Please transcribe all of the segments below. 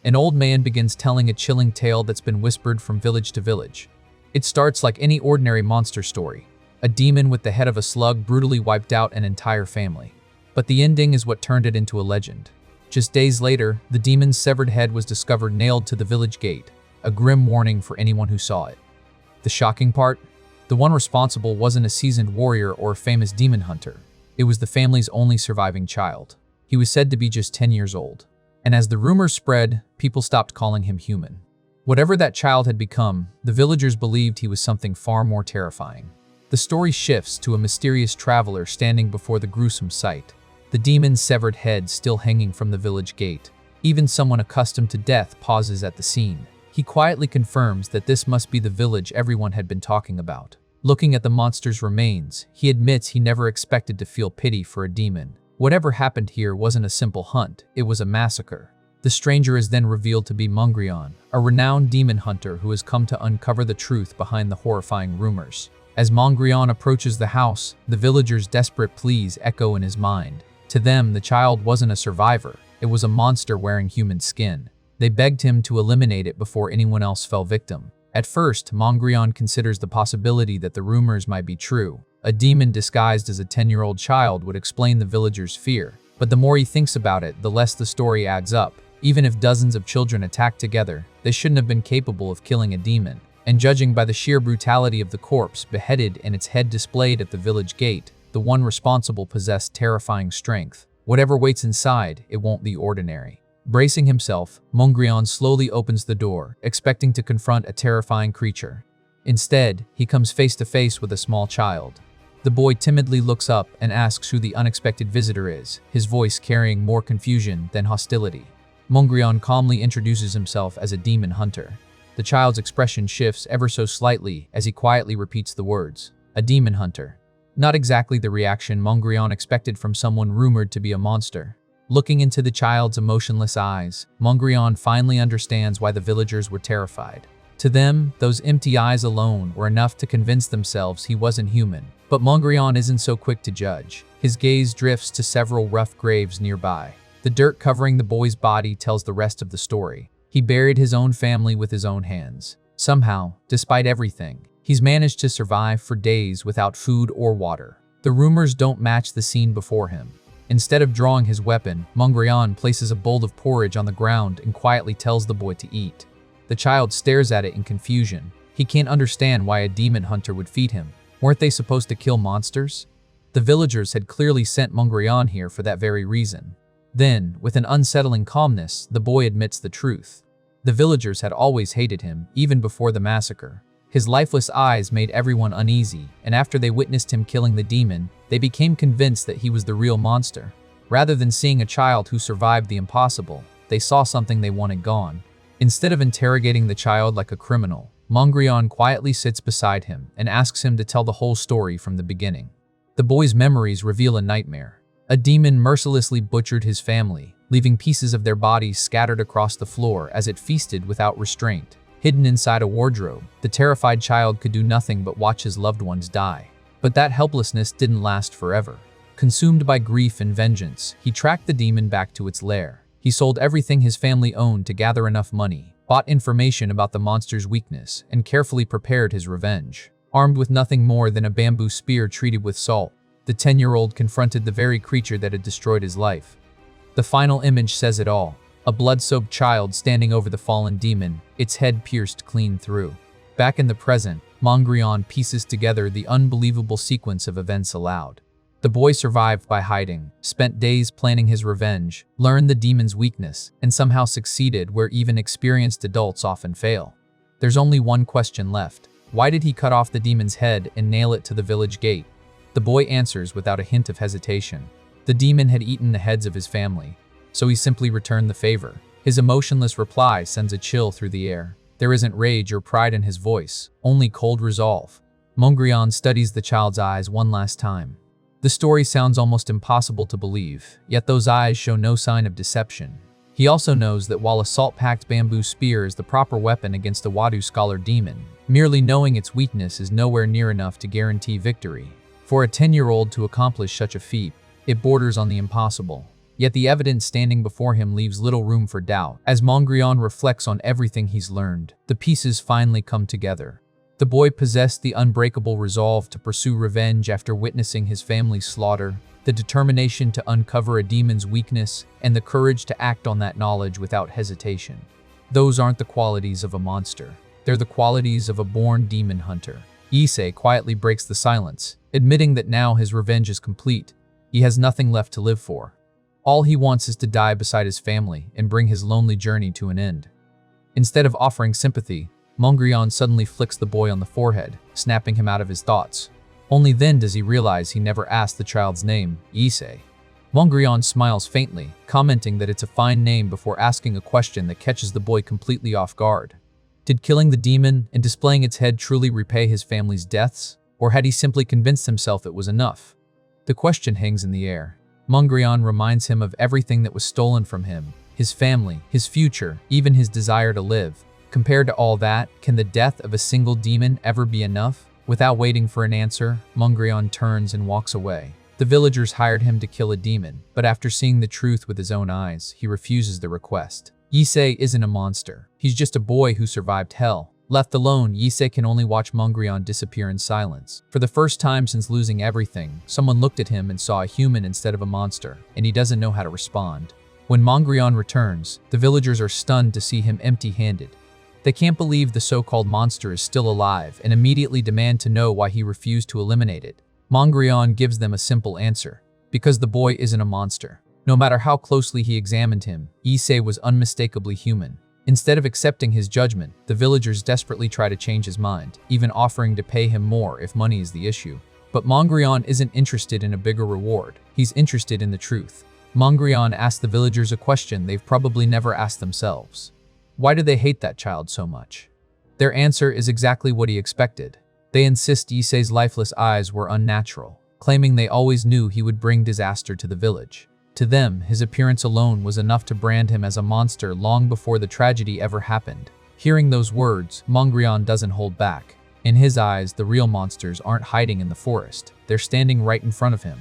An old man begins telling a chilling tale that's been whispered from village to village. It starts like any ordinary monster story. A demon with the head of a slug brutally wiped out an entire family. But the ending is what turned it into a legend. Just days later, the demon's severed head was discovered nailed to the village gate, a grim warning for anyone who saw it. The shocking part? The one responsible wasn't a seasoned warrior or a famous demon hunter. It was the family's only surviving child. He was said to be just 10 years old. And as the rumors spread, people stopped calling him human. Whatever that child had become, the villagers believed he was something far more terrifying. The story shifts to a mysterious traveler standing before the gruesome sight, the demon's severed head still hanging from the village gate. Even someone accustomed to death pauses at the scene. He quietly confirms that this must be the village everyone had been talking about. Looking at the monster's remains, he admits he never expected to feel pity for a demon. Whatever happened here wasn't a simple hunt, it was a massacre. The stranger is then revealed to be Mongrion, a renowned demon hunter who has come to uncover the truth behind the horrifying rumors. As Mongrion approaches the house, the villagers' desperate pleas echo in his mind. To them, the child wasn't a survivor, it was a monster wearing human skin. They begged him to eliminate it before anyone else fell victim. At first, Mongrion considers the possibility that the rumors might be true. A demon disguised as a 10-year-old child would explain the villagers' fear. But the more he thinks about it, the less the story adds up. Even if dozens of children attacked together, they shouldn't have been capable of killing a demon. And judging by the sheer brutality of the corpse beheaded and its head displayed at the village gate, the one responsible possessed terrifying strength. Whatever waits inside, it won't be ordinary. Bracing himself, Mongrion slowly opens the door, expecting to confront a terrifying creature. Instead, he comes face to face with a small child. The boy timidly looks up and asks who the unexpected visitor is, his voice carrying more confusion than hostility. Mongrion calmly introduces himself as a demon hunter. The child's expression shifts ever so slightly as he quietly repeats the words, "A demon hunter." Not exactly the reaction Mongrion expected from someone rumored to be a monster. Looking into the child's emotionless eyes, Mongrion finally understands why the villagers were terrified. To them, those empty eyes alone were enough to convince themselves he wasn't human. But Mongrion isn't so quick to judge. His gaze drifts to several rough graves nearby. The dirt covering the boy's body tells the rest of the story. He buried his own family with his own hands. Somehow, despite everything, he's managed to survive for days without food or water. The rumors don't match the scene before him. Instead of drawing his weapon, Mongrion places a bowl of porridge on the ground and quietly tells the boy to eat. The child stares at it in confusion. He can't understand why a demon hunter would feed him. Weren't they supposed to kill monsters? The villagers had clearly sent Mongrion here for that very reason. Then, with an unsettling calmness, the boy admits the truth. The villagers had always hated him, even before the massacre. His lifeless eyes made everyone uneasy, and after they witnessed him killing the demon, they became convinced that he was the real monster. Rather than seeing a child who survived the impossible, they saw something they wanted gone. Instead of interrogating the child like a criminal, Mongrion quietly sits beside him and asks him to tell the whole story from the beginning. The boy's memories reveal a nightmare. A demon mercilessly butchered his family, leaving pieces of their bodies scattered across the floor as it feasted without restraint. Hidden inside a wardrobe, the terrified child could do nothing but watch his loved ones die. But that helplessness didn't last forever. Consumed by grief and vengeance, he tracked the demon back to its lair. He sold everything his family owned to gather enough money, bought information about the monster's weakness, and carefully prepared his revenge. Armed with nothing more than a bamboo spear treated with salt, the 10-year-old confronted the very creature that had destroyed his life. The final image says it all. A blood-soaked child standing over the fallen demon, its head pierced clean through. Back in the present, Mongrion pieces together the unbelievable sequence of events aloud. The boy survived by hiding, spent days planning his revenge, learned the demon's weakness, and somehow succeeded where even experienced adults often fail. There's only one question left. Why did he cut off the demon's head and nail it to the village gate? The boy answers without a hint of hesitation. The demon had eaten the heads of his family, so he simply returned the favor. His emotionless reply sends a chill through the air. There isn't rage or pride in his voice, only cold resolve. Mongrion studies the child's eyes one last time. The story sounds almost impossible to believe, yet those eyes show no sign of deception. He also knows that while a salt-packed bamboo spear is the proper weapon against a Wadu scholar demon, merely knowing its weakness is nowhere near enough to guarantee victory. For a 10-year-old to accomplish such a feat, it borders on the impossible. Yet the evidence standing before him leaves little room for doubt. As Mongrian reflects on everything he's learned, the pieces finally come together. The boy possessed the unbreakable resolve to pursue revenge after witnessing his family's slaughter, the determination to uncover a demon's weakness, and the courage to act on that knowledge without hesitation. Those aren't the qualities of a monster. They're the qualities of a born demon hunter. Issei quietly breaks the silence, admitting that now his revenge is complete. He has nothing left to live for. All he wants is to die beside his family and bring his lonely journey to an end. Instead of offering sympathy, Mongrian suddenly flicks the boy on the forehead, snapping him out of his thoughts. Only then does he realize he never asked the child's name, Issei. Mongrian smiles faintly, commenting that it's a fine name before asking a question that catches the boy completely off guard. Did killing the demon and displaying its head truly repay his family's deaths, or had he simply convinced himself it was enough? The question hangs in the air. Mongrian reminds him of everything that was stolen from him, his family, his future, even his desire to live. Compared to all that, can the death of a single demon ever be enough? Without waiting for an answer, Mongrian turns and walks away. The villagers hired him to kill a demon, but after seeing the truth with his own eyes, he refuses the request. Issei isn't a monster. He's just a boy who survived hell. Left alone, Issei can only watch Mongrian disappear in silence. For the first time since losing everything, someone looked at him and saw a human instead of a monster, and he doesn't know how to respond. When Mongrian returns, the villagers are stunned to see him empty-handed. They can't believe the so-called monster is still alive and immediately demand to know why he refused to eliminate it. Mongrian gives them a simple answer: because the boy isn't a monster. No matter how closely he examined him, Issei was unmistakably human. Instead of accepting his judgment, the villagers desperately try to change his mind, even offering to pay him more if money is the issue. But Mongrian isn't interested in a bigger reward. He's interested in the truth. Mongrian asks the villagers a question they've probably never asked themselves. Why do they hate that child so much? Their answer is exactly what he expected. They insist Issei's lifeless eyes were unnatural, claiming they always knew he would bring disaster to the village. To them, his appearance alone was enough to brand him as a monster long before the tragedy ever happened. Hearing those words, Mongrian doesn't hold back. In his eyes, the real monsters aren't hiding in the forest. They're standing right in front of him.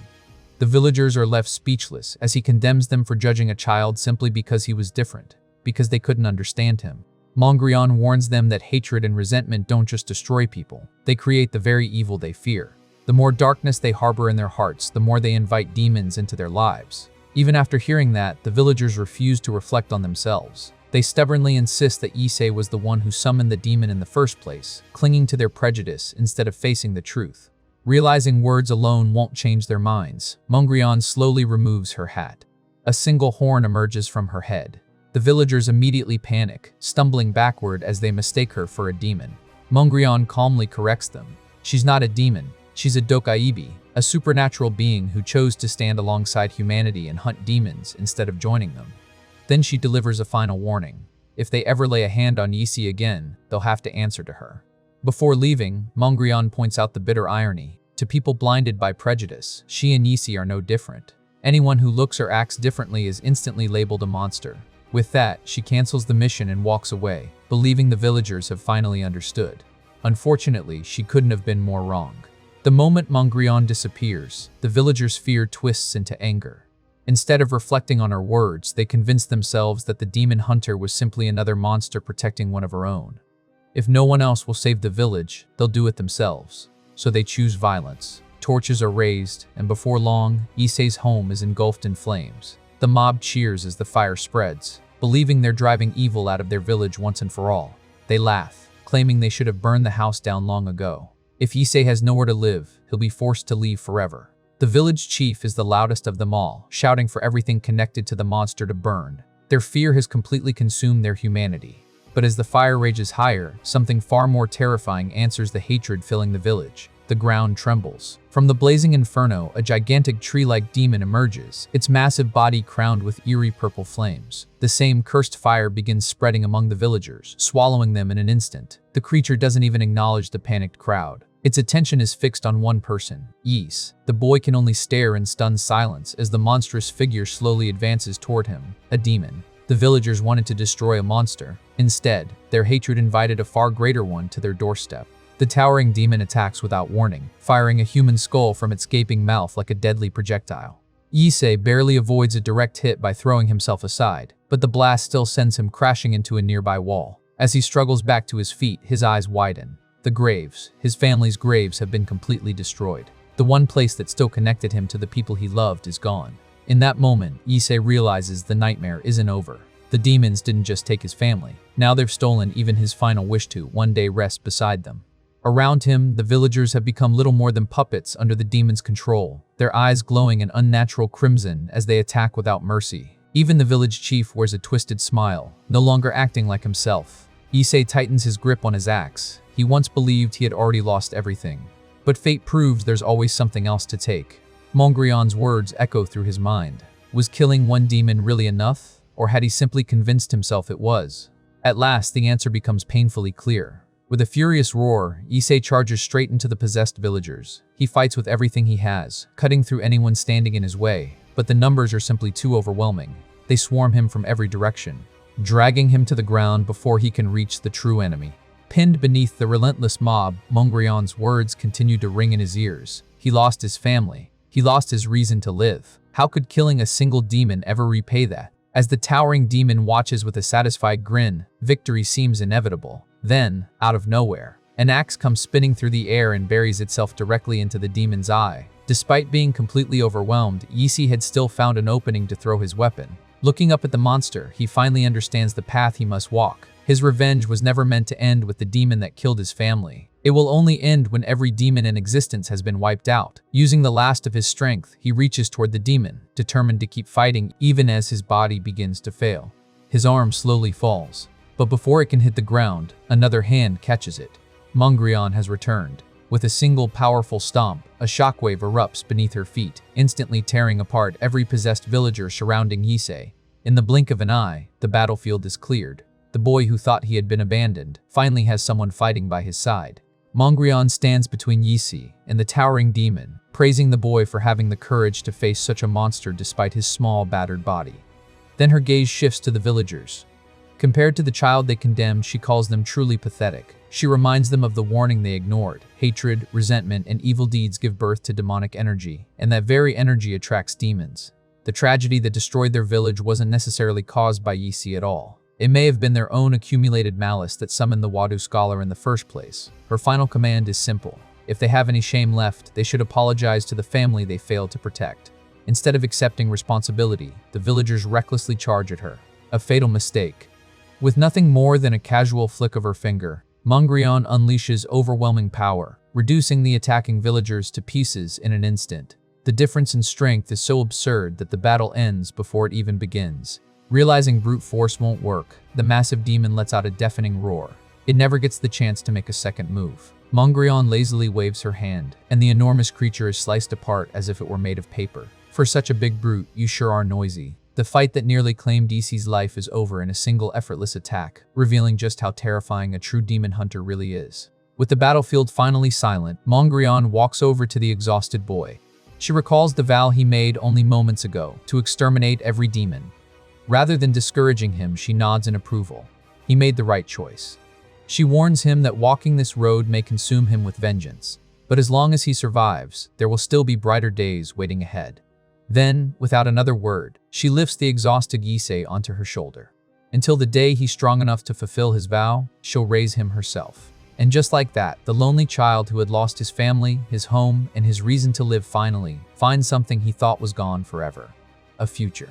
The villagers are left speechless as he condemns them for judging a child simply because he was different, because they couldn't understand him. Mongrian warns them that hatred and resentment don't just destroy people, they create the very evil they fear. The more darkness they harbor in their hearts, the more they invite demons into their lives. Even after hearing that, the villagers refuse to reflect on themselves. They stubbornly insist that Issei was the one who summoned the demon in the first place, clinging to their prejudice instead of facing the truth. Realizing words alone won't change their minds, Mongrian slowly removes her hat. A single horn emerges from her head. The villagers immediately panic, stumbling backward as they mistake her for a demon. Mongrian calmly corrects them. She's not a demon, she's a dokaibi, a supernatural being who chose to stand alongside humanity and hunt demons instead of joining them. Then she delivers a final warning. If they ever lay a hand on Issei again, they'll have to answer to her. Before leaving, Mongrian points out the bitter irony. To people blinded by prejudice, she and Issei are no different. Anyone who looks or acts differently is instantly labeled a monster. With that, she cancels the mission and walks away, believing the villagers have finally understood. Unfortunately, she couldn't have been more wrong. The moment Mongrian disappears, the villagers' fear twists into anger. Instead of reflecting on her words, they convince themselves that the demon hunter was simply another monster protecting one of her own. If no one else will save the village, they'll do it themselves. So they choose violence. Torches are raised, and before long, Issei's home is engulfed in flames. The mob cheers as the fire spreads, believing they're driving evil out of their village once and for all. They laugh, claiming they should have burned the house down long ago. If Issei has nowhere to live, he'll be forced to leave forever. The village chief is the loudest of them all, shouting for everything connected to the monster to burn. Their fear has completely consumed their humanity. But as the fire rages higher, something far more terrifying answers the hatred filling the village. The ground trembles. From the blazing inferno, a gigantic tree-like demon emerges, its massive body crowned with eerie purple flames. The same cursed fire begins spreading among the villagers, swallowing them in an instant. The creature doesn't even acknowledge the panicked crowd. Its attention is fixed on one person, Issei. The boy can only stare in stunned silence as the monstrous figure slowly advances toward him, a demon. The villagers wanted to destroy a monster. Instead, their hatred invited a far greater one to their doorstep. The towering demon attacks without warning, firing a human skull from its gaping mouth like a deadly projectile. Issei barely avoids a direct hit by throwing himself aside, but the blast still sends him crashing into a nearby wall. As he struggles back to his feet, his eyes widen. The graves, his family's graves, have been completely destroyed. The one place that still connected him to the people he loved is gone. In that moment, Issei realizes the nightmare isn't over. The demons didn't just take his family. Now they've stolen even his final wish to one day rest beside them. Around him, the villagers have become little more than puppets under the demon's control, their eyes glowing an unnatural crimson as they attack without mercy. Even the village chief wears a twisted smile, no longer acting like himself. Issei tightens his grip on his axe. He once believed he had already lost everything. But fate proves there's always something else to take. Mondrian's words echo through his mind. Was killing one demon really enough? Or had he simply convinced himself it was? At last, the answer becomes painfully clear. With a furious roar, Issei charges straight into the possessed villagers. He fights with everything he has, cutting through anyone standing in his way, but the numbers are simply too overwhelming. They swarm him from every direction, dragging him to the ground before he can reach the true enemy. Pinned beneath the relentless mob, Mondrian's words continued to ring in his ears. He lost his family. He lost his reason to live. How could killing a single demon ever repay that? As the towering demon watches with a satisfied grin, victory seems inevitable. Then, out of nowhere, an axe comes spinning through the air and buries itself directly into the demon's eye. Despite being completely overwhelmed, Issei had still found an opening to throw his weapon. Looking up at the monster, he finally understands the path he must walk. His revenge was never meant to end with the demon that killed his family. It will only end when every demon in existence has been wiped out. Using the last of his strength, he reaches toward the demon, determined to keep fighting even as his body begins to fail. His arm slowly falls, but before it can hit the ground, another hand catches it. Mondrian has returned. With a single powerful stomp, a shockwave erupts beneath her feet, instantly tearing apart every possessed villager surrounding Issei. In the blink of an eye, the battlefield is cleared. The boy who thought he had been abandoned finally has someone fighting by his side. Mondrian stands between Issei and the towering demon, praising the boy for having the courage to face such a monster despite his small, battered body. Then her gaze shifts to the villagers. Compared to the child they condemned, she calls them truly pathetic. She reminds them of the warning they ignored. Hatred, resentment, and evil deeds give birth to demonic energy, and that very energy attracts demons. The tragedy that destroyed their village wasn't necessarily caused by Issei at all. It may have been their own accumulated malice that summoned the Wadu scholar in the first place. Her final command is simple. If they have any shame left, they should apologize to the family they failed to protect. Instead of accepting responsibility, the villagers recklessly charge at her. A fatal mistake. With nothing more than a casual flick of her finger, Mondrian unleashes overwhelming power, reducing the attacking villagers to pieces in an instant. The difference in strength is so absurd that the battle ends before it even begins. Realizing brute force won't work, the massive demon lets out a deafening roar. It never gets the chance to make a second move. Mondrian lazily waves her hand, and the enormous creature is sliced apart as if it were made of paper. For such a big brute, you sure are noisy. The fight that nearly claimed Issei's life is over in a single effortless attack, revealing just how terrifying a true demon hunter really is. With the battlefield finally silent, Mondrian walks over to the exhausted boy. She recalls the vow he made only moments ago, to exterminate every demon. Rather than discouraging him, she nods in approval. He made the right choice. She warns him that walking this road may consume him with vengeance, but as long as he survives, there will still be brighter days waiting ahead. Then, without another word, she lifts the exhausted Issei onto her shoulder. Until the day he's strong enough to fulfill his vow, she'll raise him herself. And just like that, the lonely child who had lost his family, his home, and his reason to live finally finds something he thought was gone forever. A future.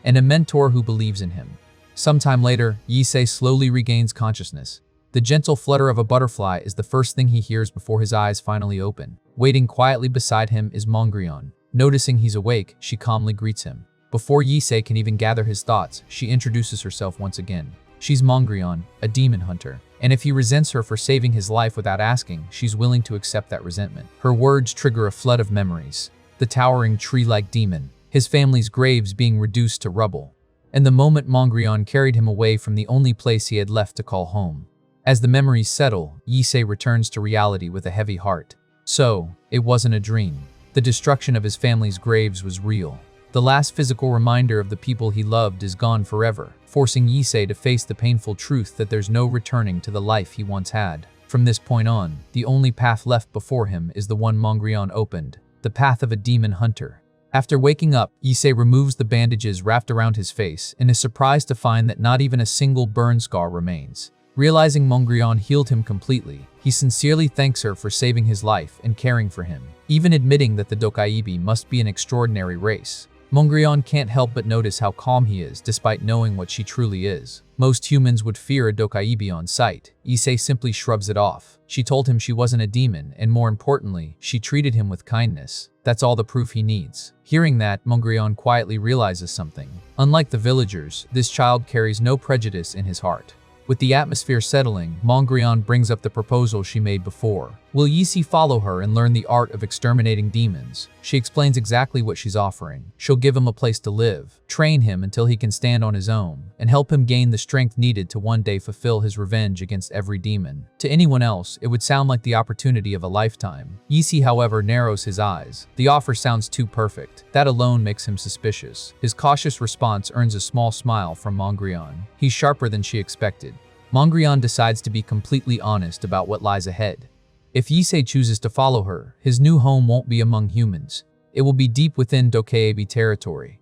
And a mentor who believes in him. Sometime later, Issei slowly regains consciousness. The gentle flutter of a butterfly is the first thing he hears before his eyes finally open. Waiting quietly beside him is Mondrian. Noticing he's awake, she calmly greets him. Before Issei can even gather his thoughts, she introduces herself once again. She's Mondrian, a demon hunter. And if he resents her for saving his life without asking, she's willing to accept that resentment. Her words trigger a flood of memories. The towering tree-like demon, his family's graves being reduced to rubble, and the moment Mondrian carried him away from the only place he had left to call home. As the memories settle, Issei returns to reality with a heavy heart. So, it wasn't a dream. The destruction of his family's graves was real. The last physical reminder of the people he loved is gone forever, forcing Issei to face the painful truth that there's no returning to the life he once had. From this point on, the only path left before him is the one Mondrian opened, the path of a demon hunter. After waking up, Issei removes the bandages wrapped around his face and is surprised to find that not even a single burn scar remains. Realizing Mongrion healed him completely, he sincerely thanks her for saving his life and caring for him, even admitting that the Dokaibi must be an extraordinary race. Mongrion can't help but notice how calm he is despite knowing what she truly is. Most humans would fear a Dokaibi on sight. Issei simply shrugs it off. She told him she wasn't a demon, and more importantly, she treated him with kindness. That's all the proof he needs. Hearing that, Mongrion quietly realizes something. Unlike the villagers, this child carries no prejudice in his heart. With the atmosphere settling, Mongrion brings up the proposal she made before. Will Issei follow her and learn the art of exterminating demons? She explains exactly what she's offering. She'll give him a place to live, train him until he can stand on his own, and help him gain the strength needed to one day fulfill his revenge against every demon. To anyone else, it would sound like the opportunity of a lifetime. Issei, however, narrows his eyes. The offer sounds too perfect. That alone makes him suspicious. His cautious response earns a small smile from Mongrion. He's sharper than she expected. Mongrion decides to be completely honest about what lies ahead. If Issei chooses to follow her, his new home won't be among humans. It will be deep within Dokaibi territory.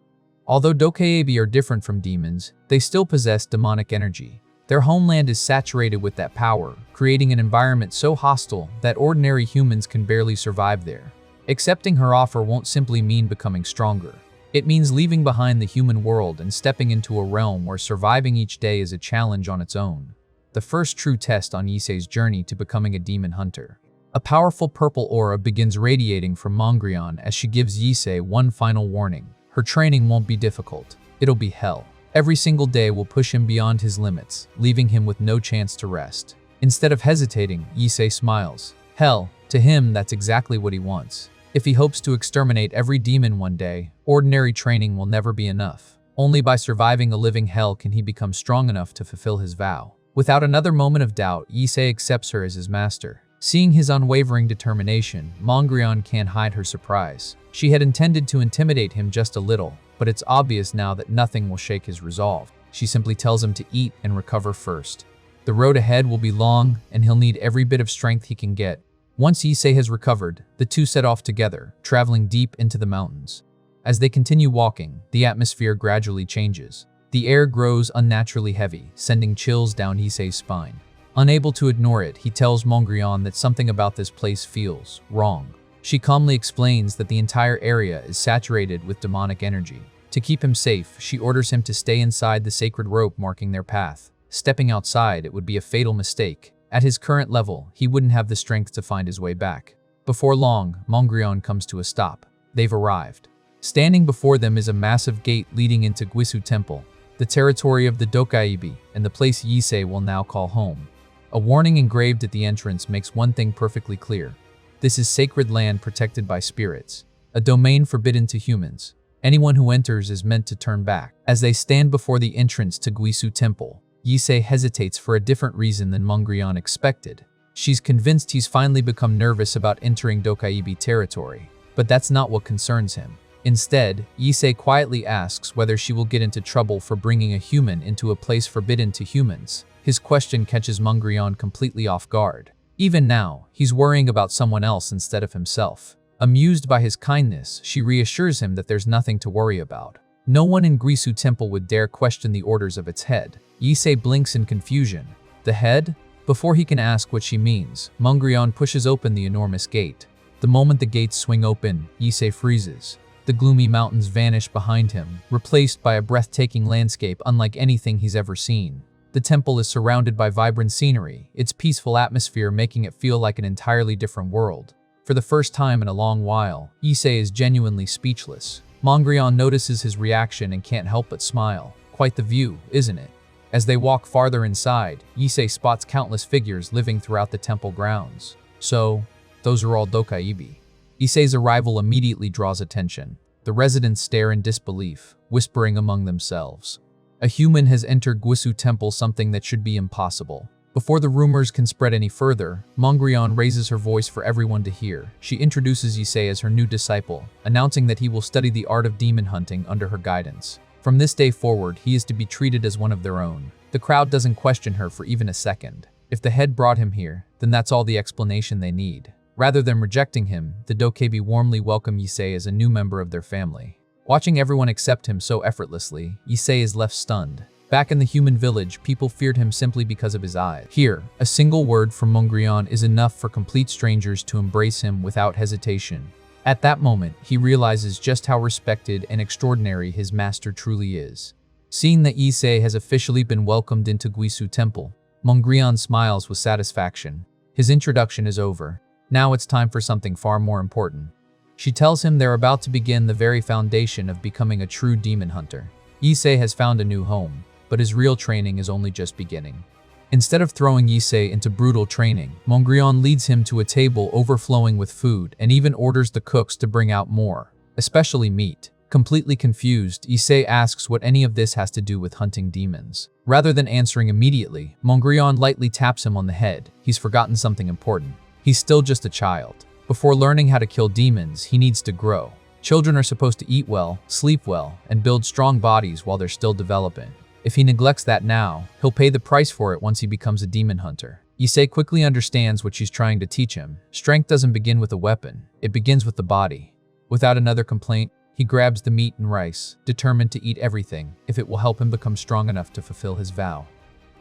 Although Dokaibi are different from demons, they still possess demonic energy. Their homeland is saturated with that power, creating an environment so hostile that ordinary humans can barely survive there. Accepting her offer won't simply mean becoming stronger. It means leaving behind the human world and stepping into a realm where surviving each day is a challenge on its own. The first true test on Issei's journey to becoming a demon hunter. A powerful purple aura begins radiating from Mongrion as she gives Issei one final warning. Her training won't be difficult. It'll be hell. Every single day will push him beyond his limits, leaving him with no chance to rest. Instead of hesitating, Issei smiles. Hell, to him, that's exactly what he wants. If he hopes to exterminate every demon one day, ordinary training will never be enough. Only by surviving a living hell can he become strong enough to fulfill his vow. Without another moment of doubt, Issei accepts her as his master. Seeing his unwavering determination, Mongrion can't hide her surprise. She had intended to intimidate him just a little, but it's obvious now that nothing will shake his resolve. She simply tells him to eat and recover first. The road ahead will be long, and he'll need every bit of strength he can get. Once Issei has recovered, the two set off together, traveling deep into the mountains. As they continue walking, the atmosphere gradually changes. The air grows unnaturally heavy, sending chills down Issei's spine. Unable to ignore it, he tells Mongrion that something about this place feels wrong. She calmly explains that the entire area is saturated with demonic energy. To keep him safe, she orders him to stay inside the sacred rope marking their path. Stepping outside, it would be a fatal mistake. At his current level, he wouldn't have the strength to find his way back. Before long, Mongrion comes to a stop. They've arrived. Standing before them is a massive gate leading into Guisu Temple, the territory of the Dokaibi, and the place Issei will now call home. A warning engraved at the entrance makes one thing perfectly clear. This is sacred land protected by spirits, a domain forbidden to humans. Anyone who enters is meant to turn back. As they stand before the entrance to Guisu Temple, Issei hesitates for a different reason than Mongrion expected. She's convinced he's finally become nervous about entering Dokaibi territory, but that's not what concerns him. Instead, Issei quietly asks whether she will get into trouble for bringing a human into a place forbidden to humans. His question catches Mongrion completely off guard. Even now, he's worrying about someone else instead of himself. Amused by his kindness, she reassures him that there's nothing to worry about. No one in Guisu Temple would dare question the orders of its head. Issei blinks in confusion. The head? Before he can ask what she means, Mongrion pushes open the enormous gate. The moment the gates swing open, Issei freezes. The gloomy mountains vanish behind him, replaced by a breathtaking landscape unlike anything he's ever seen. The temple is surrounded by vibrant scenery, its peaceful atmosphere making it feel like an entirely different world. For the first time in a long while, Issei is genuinely speechless. Mongrion notices his reaction and can't help but smile. Quite the view, isn't it? As they walk farther inside, Issei spots countless figures living throughout the temple grounds. So, those are all Dokaibi. Issei's arrival immediately draws attention. The residents stare in disbelief, whispering among themselves. A human has entered Guisu Temple, something that should be impossible. Before the rumors can spread any further, Mongrion raises her voice for everyone to hear. She introduces Issei as her new disciple, announcing that he will study the art of demon hunting under her guidance. From this day forward, he is to be treated as one of their own. The crowd doesn't question her for even a second. If the head brought him here, then that's all the explanation they need. Rather than rejecting him, the Dokebi warmly welcome Issei as a new member of their family. Watching everyone accept him so effortlessly, Issei is left stunned. Back in the human village, people feared him simply because of his eyes. Here, a single word from Mongrion is enough for complete strangers to embrace him without hesitation. At that moment, he realizes just how respected and extraordinary his master truly is. Seeing that Issei has officially been welcomed into Guisu Temple, Mongrion smiles with satisfaction. His introduction is over. Now it's time for something far more important. She tells him they're about to begin the very foundation of becoming a true demon hunter. Issei has found a new home, but his real training is only just beginning. Instead of throwing Issei into brutal training, Mongrion leads him to a table overflowing with food and even orders the cooks to bring out more, especially meat. Completely confused, Issei asks what any of this has to do with hunting demons. Rather than answering immediately, Mongrion lightly taps him on the head. He's forgotten something important. He's still just a child. Before learning how to kill demons, he needs to grow. Children are supposed to eat well, sleep well, and build strong bodies while they're still developing. If he neglects that now, he'll pay the price for it once he becomes a demon hunter. Issei quickly understands what she's trying to teach him. Strength doesn't begin with a weapon, it begins with the body. Without another complaint, he grabs the meat and rice, determined to eat everything if it will help him become strong enough to fulfill his vow.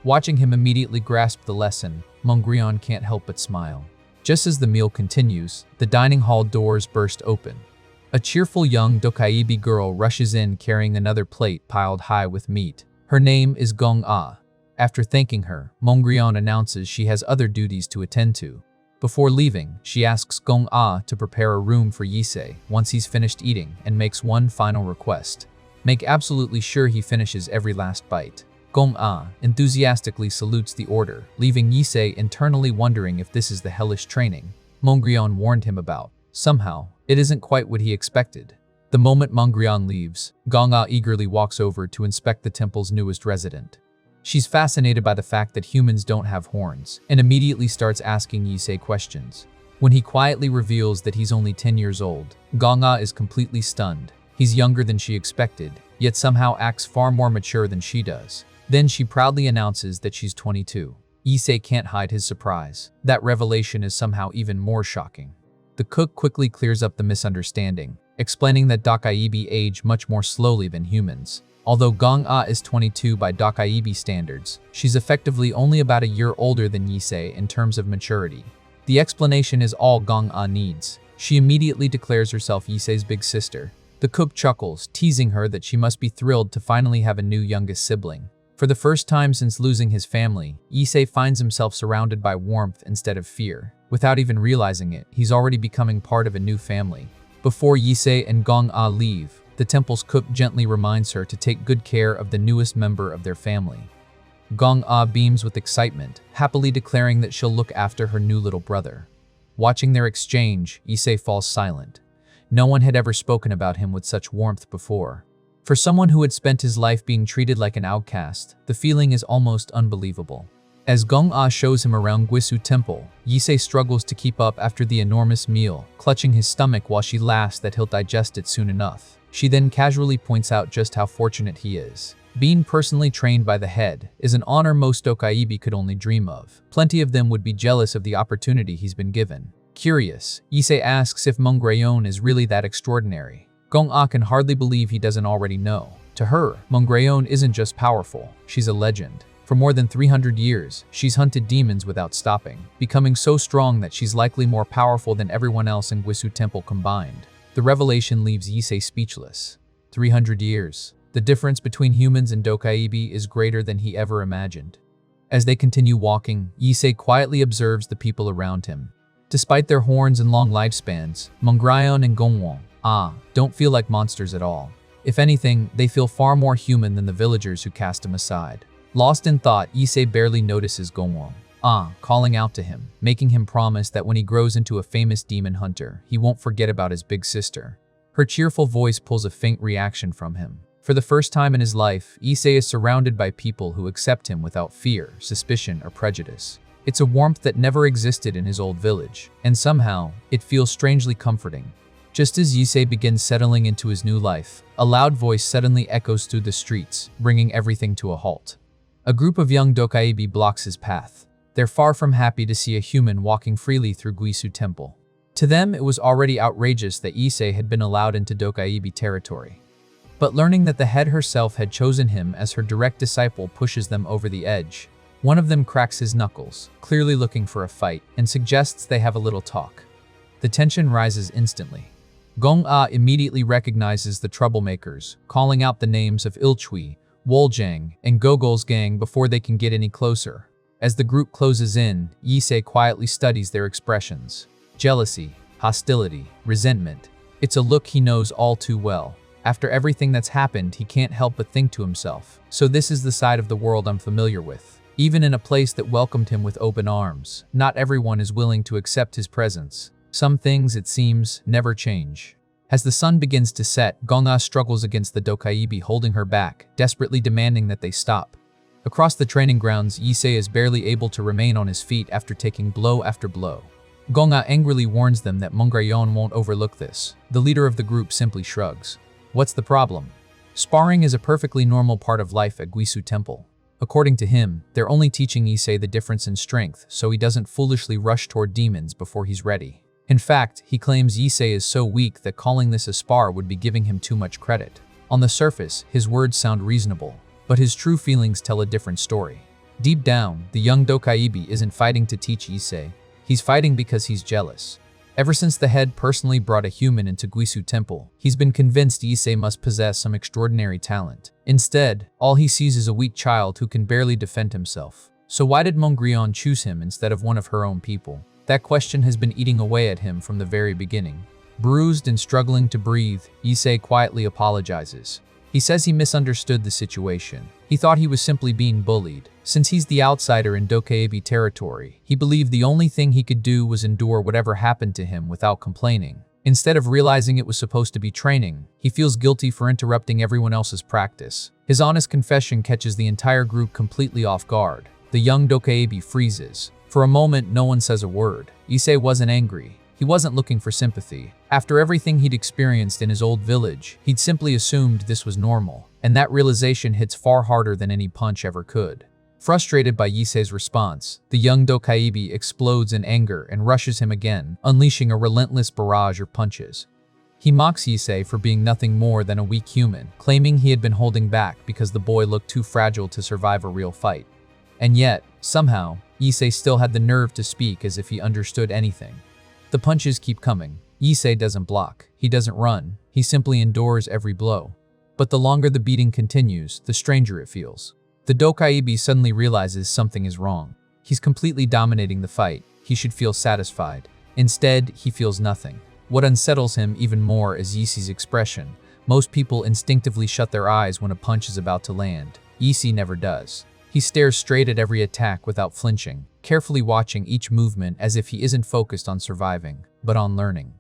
Watching him immediately grasp the lesson, Mongrion can't help but smile. Just as the meal continues, the dining hall doors burst open. A cheerful young Dokaibi girl rushes in carrying another plate piled high with meat. Her name is Gong-ah. After thanking her, Mongrion announces she has other duties to attend to. Before leaving, she asks Gong-ah to prepare a room for Issei once he's finished eating and makes one final request. Make absolutely sure he finishes every last bite. Gong-ah enthusiastically salutes the order, leaving Issei internally wondering if this is the hellish training Mongrion warned him about. Somehow, it isn't quite what he expected. The moment Mongrion leaves, Gong-ah eagerly walks over to inspect the temple's newest resident. She's fascinated by the fact that humans don't have horns, and immediately starts asking Issei questions. When he quietly reveals that he's only 10 years old, Gong-ah is completely stunned. He's younger than she expected, yet somehow acts far more mature than she does. Then she proudly announces that she's 22. Issei can't hide his surprise. That revelation is somehow even more shocking. The cook quickly clears up the misunderstanding, explaining that Dokaibi age much more slowly than humans. Although Gong-ah is 22 by Dokaibi standards, she's effectively only about a year older than Issei in terms of maturity. The explanation is all Gong-ah needs. She immediately declares herself Issei's big sister. The cook chuckles, teasing her that she must be thrilled to finally have a new youngest sibling. For the first time since losing his family, Issei finds himself surrounded by warmth instead of fear. Without even realizing it, he's already becoming part of a new family. Before Issei and Gong-ah leave, the temple's cook gently reminds her to take good care of the newest member of their family. Gong-ah beams with excitement, happily declaring that she'll look after her new little brother. Watching their exchange, Issei falls silent. No one had ever spoken about him with such warmth before. For someone who had spent his life being treated like an outcast, the feeling is almost unbelievable. As Gong-ah shows him around Guisu Temple, Issei struggles to keep up after the enormous meal, clutching his stomach while she laughs that he'll digest it soon enough. She then casually points out just how fortunate he is. Being personally trained by the head is an honor most Dokaibi could only dream of. Plenty of them would be jealous of the opportunity he's been given. Curious, Issei asks if Mongrion is really that extraordinary. Gong-ah can hardly believe he doesn't already know. To her, Mongrion isn't just powerful, she's a legend. For more than 300 years, she's hunted demons without stopping, becoming so strong that she's likely more powerful than everyone else in Guisu Temple combined. The revelation leaves Issei speechless. 300 years. The difference between humans and Dokaibi is greater than he ever imagined. As they continue walking, Issei quietly observes the people around him. Despite their horns and long lifespans, Mongrion and Gongwon don't feel like monsters at all. If anything, they feel far more human than the villagers who cast him aside. Lost in thought, Issei barely notices Gongwon, calling out to him, making him promise that when he grows into a famous demon hunter, he won't forget about his big sister. Her cheerful voice pulls a faint reaction from him. For the first time in his life, Issei is surrounded by people who accept him without fear, suspicion, or prejudice. It's a warmth that never existed in his old village, and somehow, it feels strangely comforting. Just as Issei begins settling into his new life, a loud voice suddenly echoes through the streets, bringing everything to a halt. A group of young Dokaibi blocks his path. They're far from happy to see a human walking freely through Guisu Temple. To them, it was already outrageous that Issei had been allowed into Dokaibi territory. But learning that the head herself had chosen him as her direct disciple pushes them over the edge. One of them cracks his knuckles, clearly looking for a fight, and suggests they have a little talk. The tension rises instantly. Gong-a immediately recognizes the troublemakers, calling out the names of Ilchui, Woljang, and Gogol's gang before they can get any closer. As the group closes in, Issei quietly studies their expressions. Jealousy, hostility, resentment. It's a look he knows all too well. After everything that's happened, he can't help but think to himself, so this is the side of the world I'm familiar with. Even in a place that welcomed him with open arms, not everyone is willing to accept his presence. Some things, it seems, never change. As the sun begins to set, Gong-a struggles against the Dokaibi, holding her back, desperately demanding that they stop. Across the training grounds, Issei is barely able to remain on his feet after taking blow after blow. Gong-a angrily warns them that Mongrayon won't overlook this. The leader of the group simply shrugs. What's the problem? Sparring is a perfectly normal part of life at Guisu Temple. According to him, they're only teaching Issei the difference in strength so he doesn't foolishly rush toward demons before he's ready. In fact, he claims Issei is so weak that calling this a spar would be giving him too much credit. On the surface, his words sound reasonable, but his true feelings tell a different story. Deep down, the young Dokaibi isn't fighting to teach Issei. He's fighting because he's jealous. Ever since the head personally brought a human into Guisu Temple, he's been convinced Issei must possess some extraordinary talent. Instead, all he sees is a weak child who can barely defend himself. So why did Mongrayon choose him instead of one of her own people? That question has been eating away at him from the very beginning. Bruised and struggling to breathe, Issei quietly apologizes. He says he misunderstood the situation. He thought he was simply being bullied. Since he's the outsider in Dokaibi territory, he believed the only thing he could do was endure whatever happened to him without complaining. Instead of realizing it was supposed to be training, he feels guilty for interrupting everyone else's practice. His honest confession catches the entire group completely off guard. The young Dokaibi freezes. For a moment, no one says a word. Issei wasn't angry. He wasn't looking for sympathy. After everything he'd experienced in his old village, he'd simply assumed this was normal, and that realization hits far harder than any punch ever could. Frustrated by Issei's response, the young Dokaibi explodes in anger and rushes him again, unleashing a relentless barrage of punches. He mocks Issei for being nothing more than a weak human, claiming he had been holding back because the boy looked too fragile to survive a real fight. And yet, somehow, Issei still had the nerve to speak as if he understood anything. The punches keep coming. Issei doesn't block. He doesn't run. He simply endures every blow. But the longer the beating continues, the stranger it feels. The Dokaibi suddenly realizes something is wrong. He's completely dominating the fight. He should feel satisfied. Instead, he feels nothing. What unsettles him even more is Issei's expression. Most people instinctively shut their eyes when a punch is about to land. Issei never does. He stares straight at every attack without flinching, carefully watching each movement as if he isn't focused on surviving, but on learning.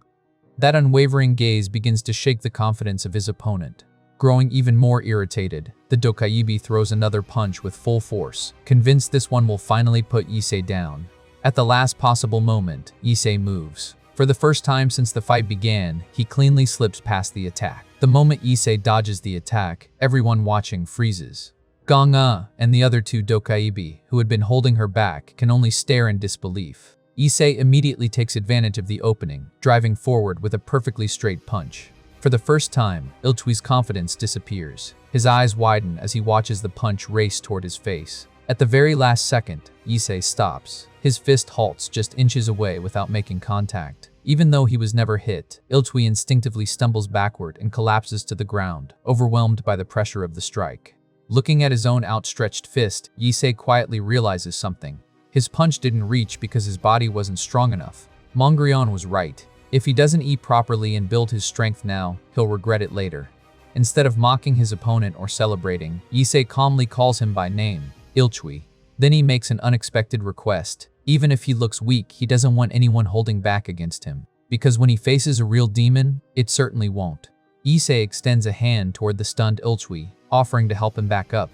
That unwavering gaze begins to shake the confidence of his opponent. Growing even more irritated, the Dokaibi throws another punch with full force, convinced this one will finally put Issei down. At the last possible moment, Issei moves. For the first time since the fight began, he cleanly slips past the attack. The moment Issei dodges the attack, everyone watching freezes. Gong-a and the other two Dokaibi, who had been holding her back, can only stare in disbelief. Issei immediately takes advantage of the opening, driving forward with a perfectly straight punch. For the first time, Ilchui's confidence disappears. His eyes widen as he watches the punch race toward his face. At the very last second, Issei stops. His fist halts just inches away without making contact. Even though he was never hit, Ilchui instinctively stumbles backward and collapses to the ground, overwhelmed by the pressure of the strike. Looking at his own outstretched fist, Issei quietly realizes something. His punch didn't reach because his body wasn't strong enough. Mongrayon was right. If he doesn't eat properly and build his strength now, he'll regret it later. Instead of mocking his opponent or celebrating, Issei calmly calls him by name, Ilchui. Then he makes an unexpected request. Even if he looks weak, he doesn't want anyone holding back against him. Because when he faces a real demon, it certainly won't. Issei extends a hand toward the stunned Ilchui, offering to help him back up.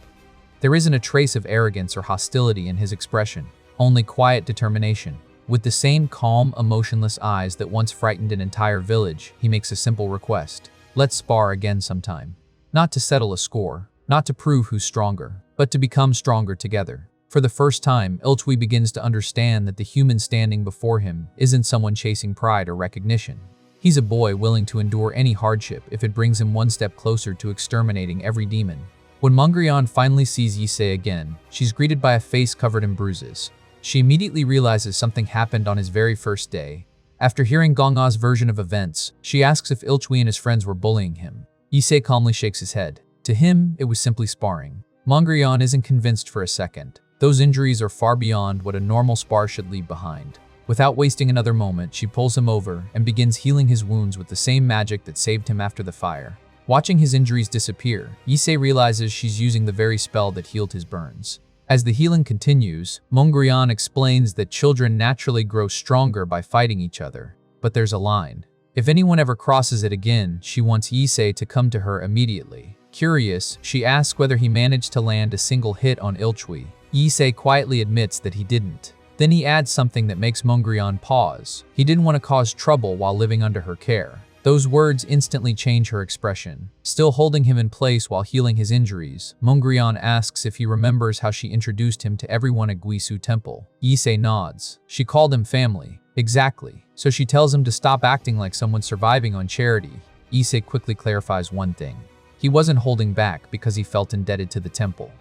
There isn't a trace of arrogance or hostility in his expression, only quiet determination. With the same calm, emotionless eyes that once frightened an entire village, he makes a simple request. Let's spar again sometime. Not to settle a score, not to prove who's stronger, but to become stronger together. For the first time, Ilchui begins to understand that the human standing before him isn't someone chasing pride or recognition. He's a boy willing to endure any hardship if it brings him one step closer to exterminating every demon. When Mongrian finally sees Yisei again, she's greeted by a face covered in bruises. She immediately realizes something happened on his very first day. After hearing Gong-A's version of events, she asks if Ilchui and his friends were bullying him. Yisei calmly shakes his head. To him, it was simply sparring. Mongrian isn't convinced for a second. Those injuries are far beyond what a normal spar should leave behind. Without wasting another moment, she pulls him over and begins healing his wounds with the same magic that saved him after the fire. Watching his injuries disappear, Yisei realizes she's using the very spell that healed his burns. As the healing continues, Mongrian explains that children naturally grow stronger by fighting each other. But there's a line. If anyone ever crosses it again, she wants Yisei to come to her immediately. Curious, she asks whether he managed to land a single hit on Ilchui. Yisei quietly admits that he didn't. Then he adds something that makes Mongrian pause. He didn't want to cause trouble while living under her care. Those words instantly change her expression. Still holding him in place while healing his injuries, Mongrian asks if he remembers how she introduced him to everyone at Guisu Temple. Yisei nods. She called him family. Exactly. So she tells him to stop acting like someone surviving on charity. Yisei quickly clarifies one thing. He wasn't holding back because he felt indebted to the temple.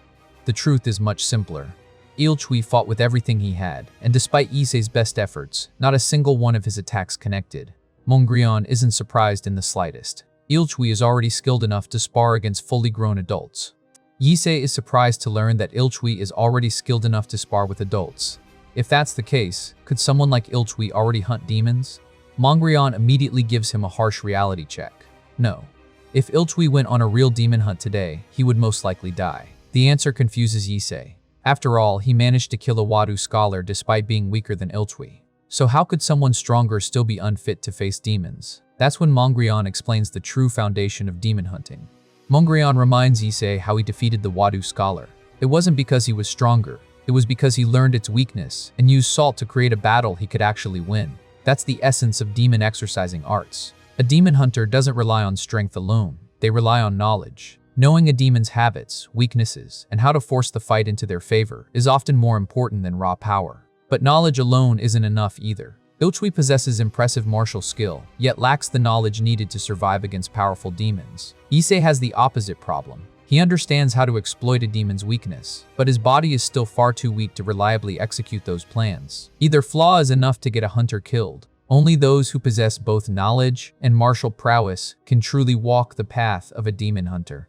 The truth is much simpler. Ilchui fought with everything he had, and despite Yisei's best efforts, not a single one of his attacks connected. Mongrian isn't surprised in the slightest. Ilchui is already skilled enough to spar against fully grown adults. Yisei is surprised to learn that Ilchui is already skilled enough to spar with adults. If that's the case, could someone like Ilchui already hunt demons? Mongrian immediately gives him a harsh reality check. No. If Ilchui went on a real demon hunt today, he would most likely die. The answer confuses Yisei. After all, he managed to kill a Wadu scholar despite being weaker than Ilchui. So how could someone stronger still be unfit to face demons? That's when Mongrian explains the true foundation of demon hunting. Mongrian reminds Yisei how he defeated the Wadu scholar. It wasn't because he was stronger. It was because he learned its weakness and used salt to create a battle he could actually win. That's the essence of demon exercising arts. A demon hunter doesn't rely on strength alone. They rely on knowledge. Knowing a demon's habits, weaknesses, and how to force the fight into their favor is often more important than raw power. But knowledge alone isn't enough either. Ilchui possesses impressive martial skill, yet lacks the knowledge needed to survive against powerful demons. Yisei has the opposite problem. He understands how to exploit a demon's weakness, but his body is still far too weak to reliably execute those plans. Either flaw is enough to get a hunter killed. Only those who possess both knowledge and martial prowess can truly walk the path of a demon hunter.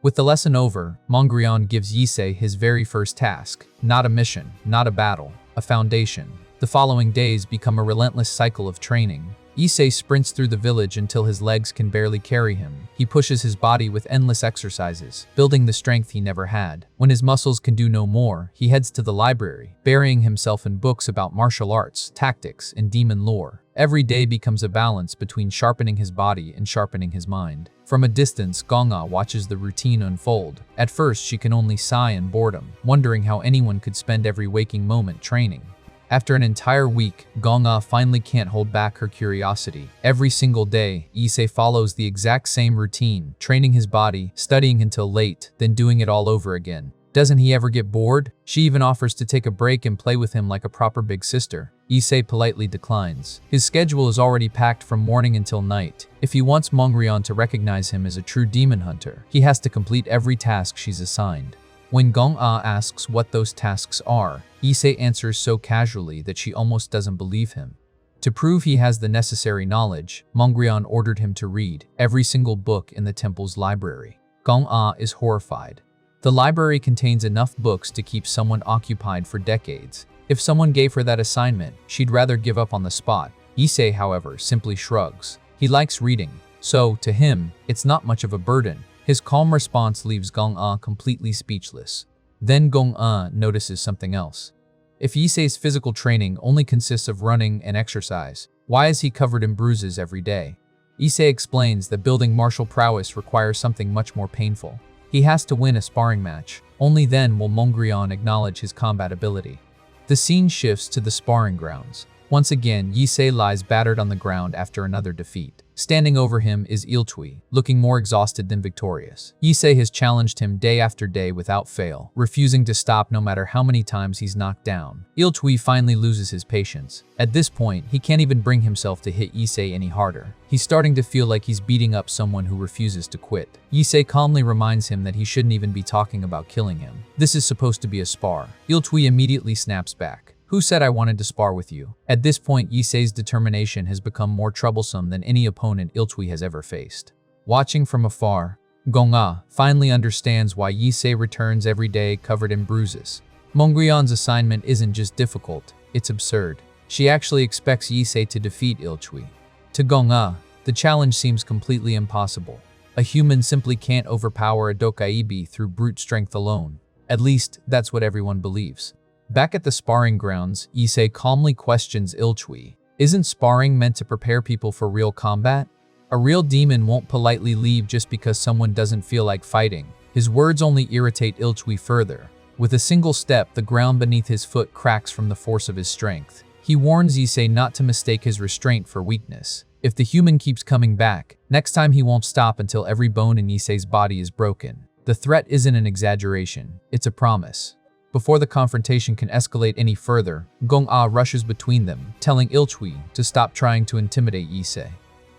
With the lesson over, Mongrian gives Yisei his very first task. Not a mission, not a battle, a foundation. The following days become a relentless cycle of training. Yisei sprints through the village until his legs can barely carry him. He pushes his body with endless exercises, building the strength he never had. When his muscles can do no more, he heads to the library, burying himself in books about martial arts, tactics, and demon lore. Every day becomes a balance between sharpening his body and sharpening his mind. From a distance, Gong-A watches the routine unfold. At first, she can only sigh in boredom, wondering how anyone could spend every waking moment training. After an entire week, Gong-A finally can't hold back her curiosity. Every single day, Yisei follows the exact same routine, training his body, studying until late, then doing it all over again. Doesn't he ever get bored? She even offers to take a break and play with him like a proper big sister. Yisei politely declines. His schedule is already packed from morning until night. If he wants Mongrian to recognize him as a true demon hunter, he has to complete every task she's assigned. When Gong-A asks what those tasks are, Yisei answers so casually that she almost doesn't believe him. To prove he has the necessary knowledge, Mongrian ordered him to read every single book in the temple's library. Gong-A is horrified. The library contains enough books to keep someone occupied for decades. If someone gave her that assignment, she'd rather give up on the spot. Yisei, however, simply shrugs. He likes reading, so, to him, it's not much of a burden. His calm response leaves Gong-A completely speechless. Then Gong-A notices something else. If Yisei's physical training only consists of running and exercise, why is he covered in bruises every day? Yisei explains that building martial prowess requires something much more painful. He has to win a sparring match. Only then will Mongrian acknowledge his combat ability. The scene shifts to the sparring grounds. Once again, Yisei lies battered on the ground after another defeat. Standing over him is Iltui, looking more exhausted than victorious. Issei has challenged him day after day without fail, refusing to stop no matter how many times he's knocked down. Iltui finally loses his patience. At this point, he can't even bring himself to hit Issei any harder. He's starting to feel like he's beating up someone who refuses to quit. Issei calmly reminds him that he shouldn't even be talking about killing him. This is supposed to be a spar. Iltui immediately snaps back. Who said I wanted to spar with you? At this point, Issei's determination has become more troublesome than any opponent Iltui has ever faced. Watching from afar, Gong-ah finally understands why Issei returns every day covered in bruises. Mongrion's assignment isn't just difficult, it's absurd. She actually expects Issei to defeat Iltui. To Gong-ah, the challenge seems completely impossible. A human simply can't overpower a Dokaibi through brute strength alone. At least, that's what everyone believes. Back at the sparring grounds, Issei calmly questions Iltui. Isn't sparring meant to prepare people for real combat? A real demon won't politely leave just because someone doesn't feel like fighting. His words only irritate Iltui further. With a single step, the ground beneath his foot cracks from the force of his strength. He warns Issei not to mistake his restraint for weakness. If the human keeps coming back, next time he won't stop until every bone in Issei's body is broken. The threat isn't an exaggeration, it's a promise. Before the confrontation can escalate any further, Gong-ah rushes between them, telling Iltui to stop trying to intimidate Issei.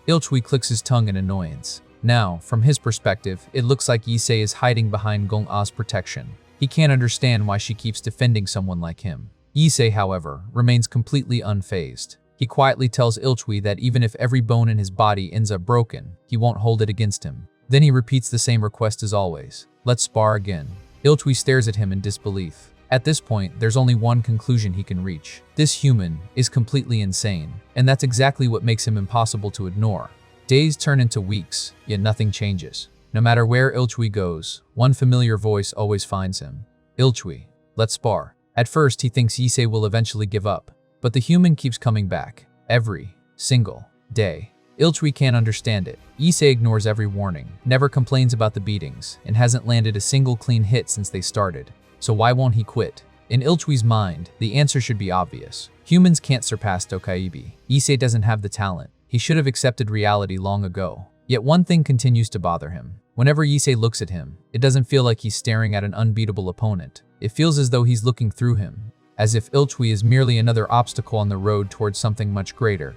Iltui clicks his tongue in annoyance. Now, from his perspective, it looks like Issei is hiding behind Gong-ah's protection. He can't understand why she keeps defending someone like him. Issei, however, remains completely unfazed. He quietly tells Iltui that even if every bone in his body ends up broken, he won't hold it against him. Then he repeats the same request as always. Let's spar again. Iltui stares at him in disbelief. At this point, there's only one conclusion he can reach. This human is completely insane, and that's exactly what makes him impossible to ignore. Days turn into weeks, yet nothing changes. No matter where Iltui goes, one familiar voice always finds him. Iltui, let's spar. At first, he thinks Issei will eventually give up, but the human keeps coming back, every single day. Iltui can't understand it. Issei ignores every warning, never complains about the beatings, and hasn't landed a single clean hit since they started. So why won't he quit? In Iltui's mind, the answer should be obvious. Humans can't surpass Dokaibi. Issei doesn't have the talent. He should have accepted reality long ago. Yet one thing continues to bother him. Whenever Issei looks at him, it doesn't feel like he's staring at an unbeatable opponent. It feels as though he's looking through him, as if Iltui is merely another obstacle on the road towards something much greater.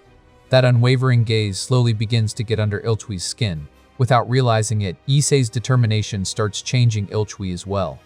That unwavering gaze slowly begins to get under Iltui's skin. Without realizing it, Issei's determination starts changing Iltui as well.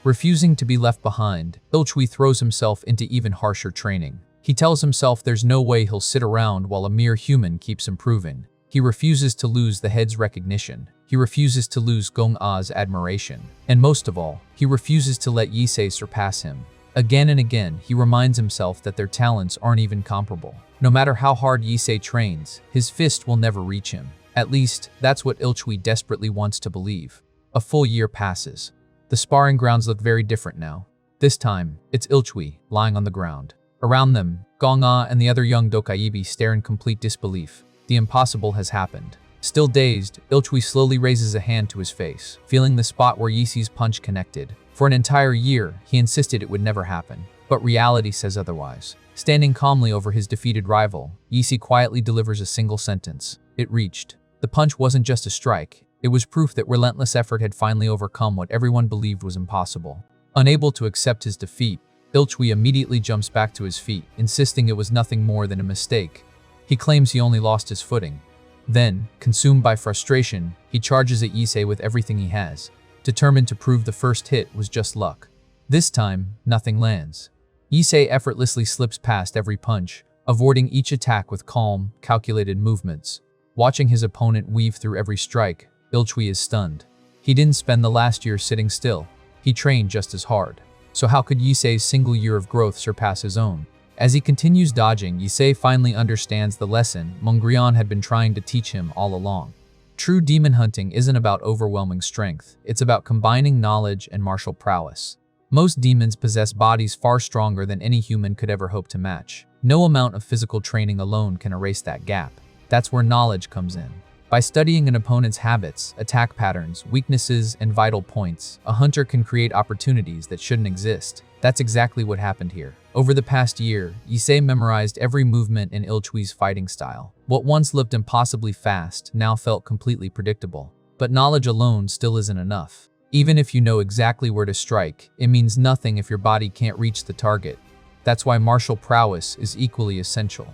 Refusing to be left behind, Iltui throws himself into even harsher training. He tells himself there's no way he'll sit around while a mere human keeps improving. He refuses to lose the head's recognition. He refuses to lose Gong-ah's admiration. And most of all, he refuses to let Issei surpass him. Again and again, he reminds himself that their talents aren't even comparable. No matter how hard Issei trains, his fist will never reach him. At least, that's what Iltui desperately wants to believe. A full year passes. The sparring grounds look very different now. This time, it's Iltui, lying on the ground. Around them, Gong-ah and the other young Dokaibi stare in complete disbelief. The impossible has happened. Still dazed, Iltui slowly raises a hand to his face, feeling the spot where Issei's punch connected. For an entire year, he insisted it would never happen. But reality says otherwise. Standing calmly over his defeated rival, Issei quietly delivers a single sentence. It reached. The punch wasn't just a strike. It was proof that relentless effort had finally overcome what everyone believed was impossible. Unable to accept his defeat, Iltui immediately jumps back to his feet, insisting it was nothing more than a mistake. He claims he only lost his footing. Then, consumed by frustration, he charges at Issei with everything he has, determined to prove the first hit was just luck. This time, nothing lands. Issei effortlessly slips past every punch, avoiding each attack with calm, calculated movements. Watching his opponent weave through every strike, Iltui is stunned. He didn't spend the last year sitting still. He trained just as hard. So how could Issei's single year of growth surpass his own? As he continues dodging, Issei finally understands the lesson Mongrion had been trying to teach him all along. True demon hunting isn't about overwhelming strength. It's about combining knowledge and martial prowess. Most demons possess bodies far stronger than any human could ever hope to match. No amount of physical training alone can erase that gap. That's where knowledge comes in. By studying an opponent's habits, attack patterns, weaknesses, and vital points, a hunter can create opportunities that shouldn't exist. That's exactly what happened here. Over the past year, Issei memorized every movement in Ilchui's fighting style. What once looked impossibly fast now felt completely predictable. But knowledge alone still isn't enough. Even if you know exactly where to strike, it means nothing if your body can't reach the target. That's why martial prowess is equally essential.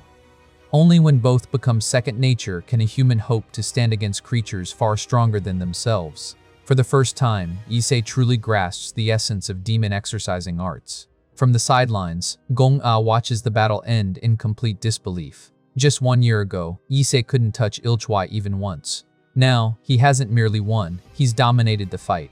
Only when both become second nature can a human hope to stand against creatures far stronger than themselves. For the first time, Issei truly grasps the essence of demon exercising arts. From the sidelines, Gong-a watches the battle end in complete disbelief. Just 1 year ago, Issei couldn't touch Ilchui even once. Now, he hasn't merely won, he's dominated the fight.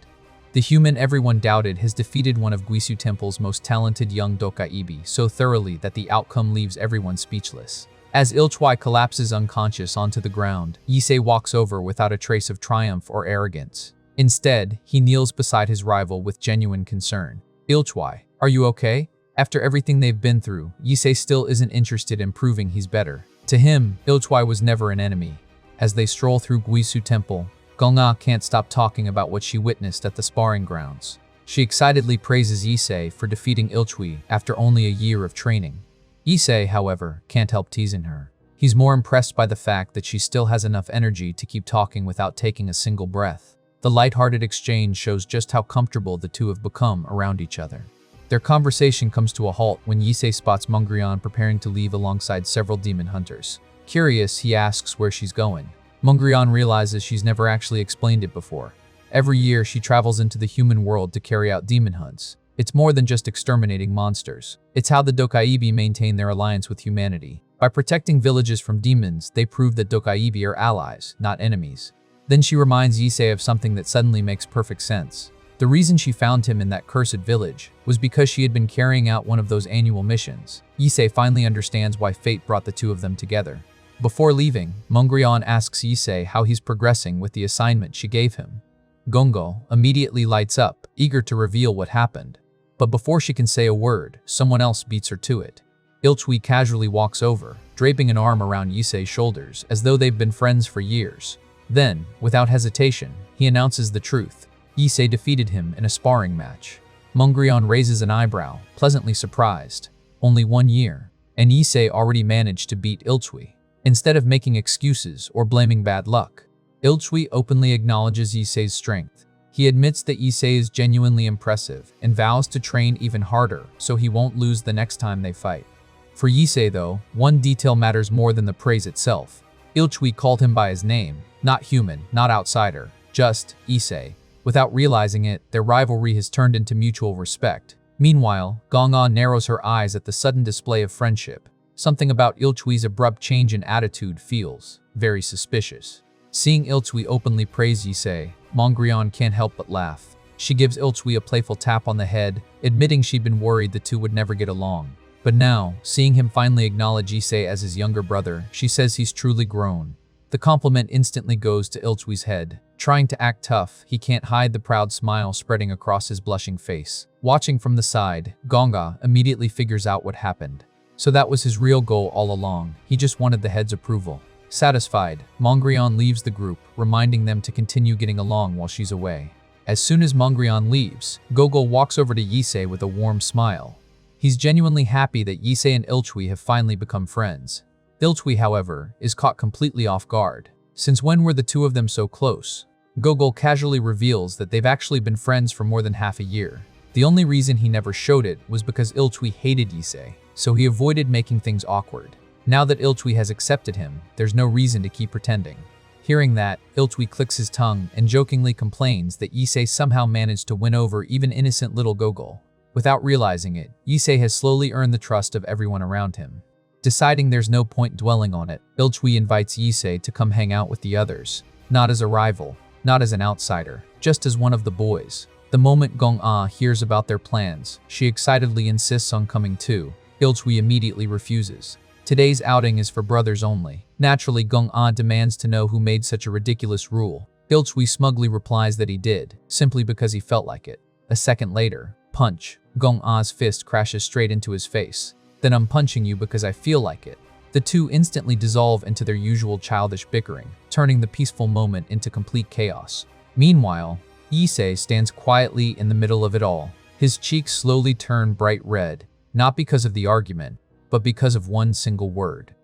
The human everyone doubted has defeated one of Guisu Temple's most talented young Dokaibi so thoroughly that the outcome leaves everyone speechless. As Ilchui collapses unconscious onto the ground, Issei walks over without a trace of triumph or arrogance. Instead, he kneels beside his rival with genuine concern. Ilchui, are you okay? After everything they've been through, Issei still isn't interested in proving he's better. To him, Ilchui was never an enemy. As they stroll through Guisu Temple, Gong-a can't stop talking about what she witnessed at the sparring grounds. She excitedly praises Issei for defeating Ilchui after only a year of training. Issei, however, can't help teasing her. He's more impressed by the fact that she still has enough energy to keep talking without taking a single breath. The lighthearted exchange shows just how comfortable the two have become around each other. Their conversation comes to a halt when Issei spots Mongrian preparing to leave alongside several demon hunters. Curious, he asks where she's going. Mongrian realizes she's never actually explained it before. Every year, she travels into the human world to carry out demon hunts. It's more than just exterminating monsters. It's how the Dokaibi maintain their alliance with humanity. By protecting villages from demons, they prove that Dokaibi are allies, not enemies. Then she reminds Issei of something that suddenly makes perfect sense. The reason she found him in that cursed village was because she had been carrying out one of those annual missions. Issei finally understands why fate brought the two of them together. Before leaving, Mongrian asks Issei how he's progressing with the assignment she gave him. Gongo immediately lights up, eager to reveal what happened. But before she can say a word, someone else beats her to it. Ilchui casually walks over, draping an arm around Issei's shoulders as though they've been friends for years. Then, without hesitation, he announces the truth. Issei defeated him in a sparring match. Mongrian raises an eyebrow, pleasantly surprised. Only 1 year, and Issei already managed to beat Ilchui. Instead of making excuses or blaming bad luck, Ilchui openly acknowledges Issei's strength. He admits that Issei is genuinely impressive and vows to train even harder so he won't lose the next time they fight. For Issei though, one detail matters more than the praise itself. Ilchui called him by his name, not human, not outsider, just Issei. Without realizing it, their rivalry has turned into mutual respect. Meanwhile, Gong-a narrows her eyes at the sudden display of friendship. Something about Ilchui's abrupt change in attitude feels very suspicious. Seeing Ilchui openly praise Issei, Mongrian can't help but laugh. She gives Ilchui a playful tap on the head, admitting she'd been worried the two would never get along. But now, seeing him finally acknowledge Issei as his younger brother, she says he's truly grown. The compliment instantly goes to Ilchui's head. Trying to act tough, he can't hide the proud smile spreading across his blushing face. Watching from the side, Gong-a immediately figures out what happened. So that was his real goal all along, he just wanted the head's approval. Satisfied, Mongrian leaves the group, reminding them to continue getting along while she's away. As soon as Mongrian leaves, Gogol walks over to Issei with a warm smile. He's genuinely happy that Issei and Ilchui have finally become friends. Ilchui, however, is caught completely off guard. Since when were the two of them so close? Gogol casually reveals that they've actually been friends for more than half a year. The only reason he never showed it was because Ilchui hated Issei, so he avoided making things awkward. Now that Ilchui has accepted him, there's no reason to keep pretending. Hearing that, Ilchui clicks his tongue and jokingly complains that Issei somehow managed to win over even innocent little Gogol. Without realizing it, Issei has slowly earned the trust of everyone around him. Deciding there's no point dwelling on it, Ilchui invites Issei to come hang out with the others. Not as a rival, not as an outsider, just as one of the boys. The moment Gong-a hears about their plans, she excitedly insists on coming too. Ilchui immediately refuses. Today's outing is for brothers only. Naturally, Gong-a demands to know who made such a ridiculous rule. Ilchui smugly replies that he did, simply because he felt like it. A second later, punch. Gong-a's fist crashes straight into his face. Then I'm punching you because I feel like it. The two instantly dissolve into their usual childish bickering, turning the peaceful moment into complete chaos. Meanwhile, Issei stands quietly in the middle of it all. His cheeks slowly turn bright red, not because of the argument, but because of one single word.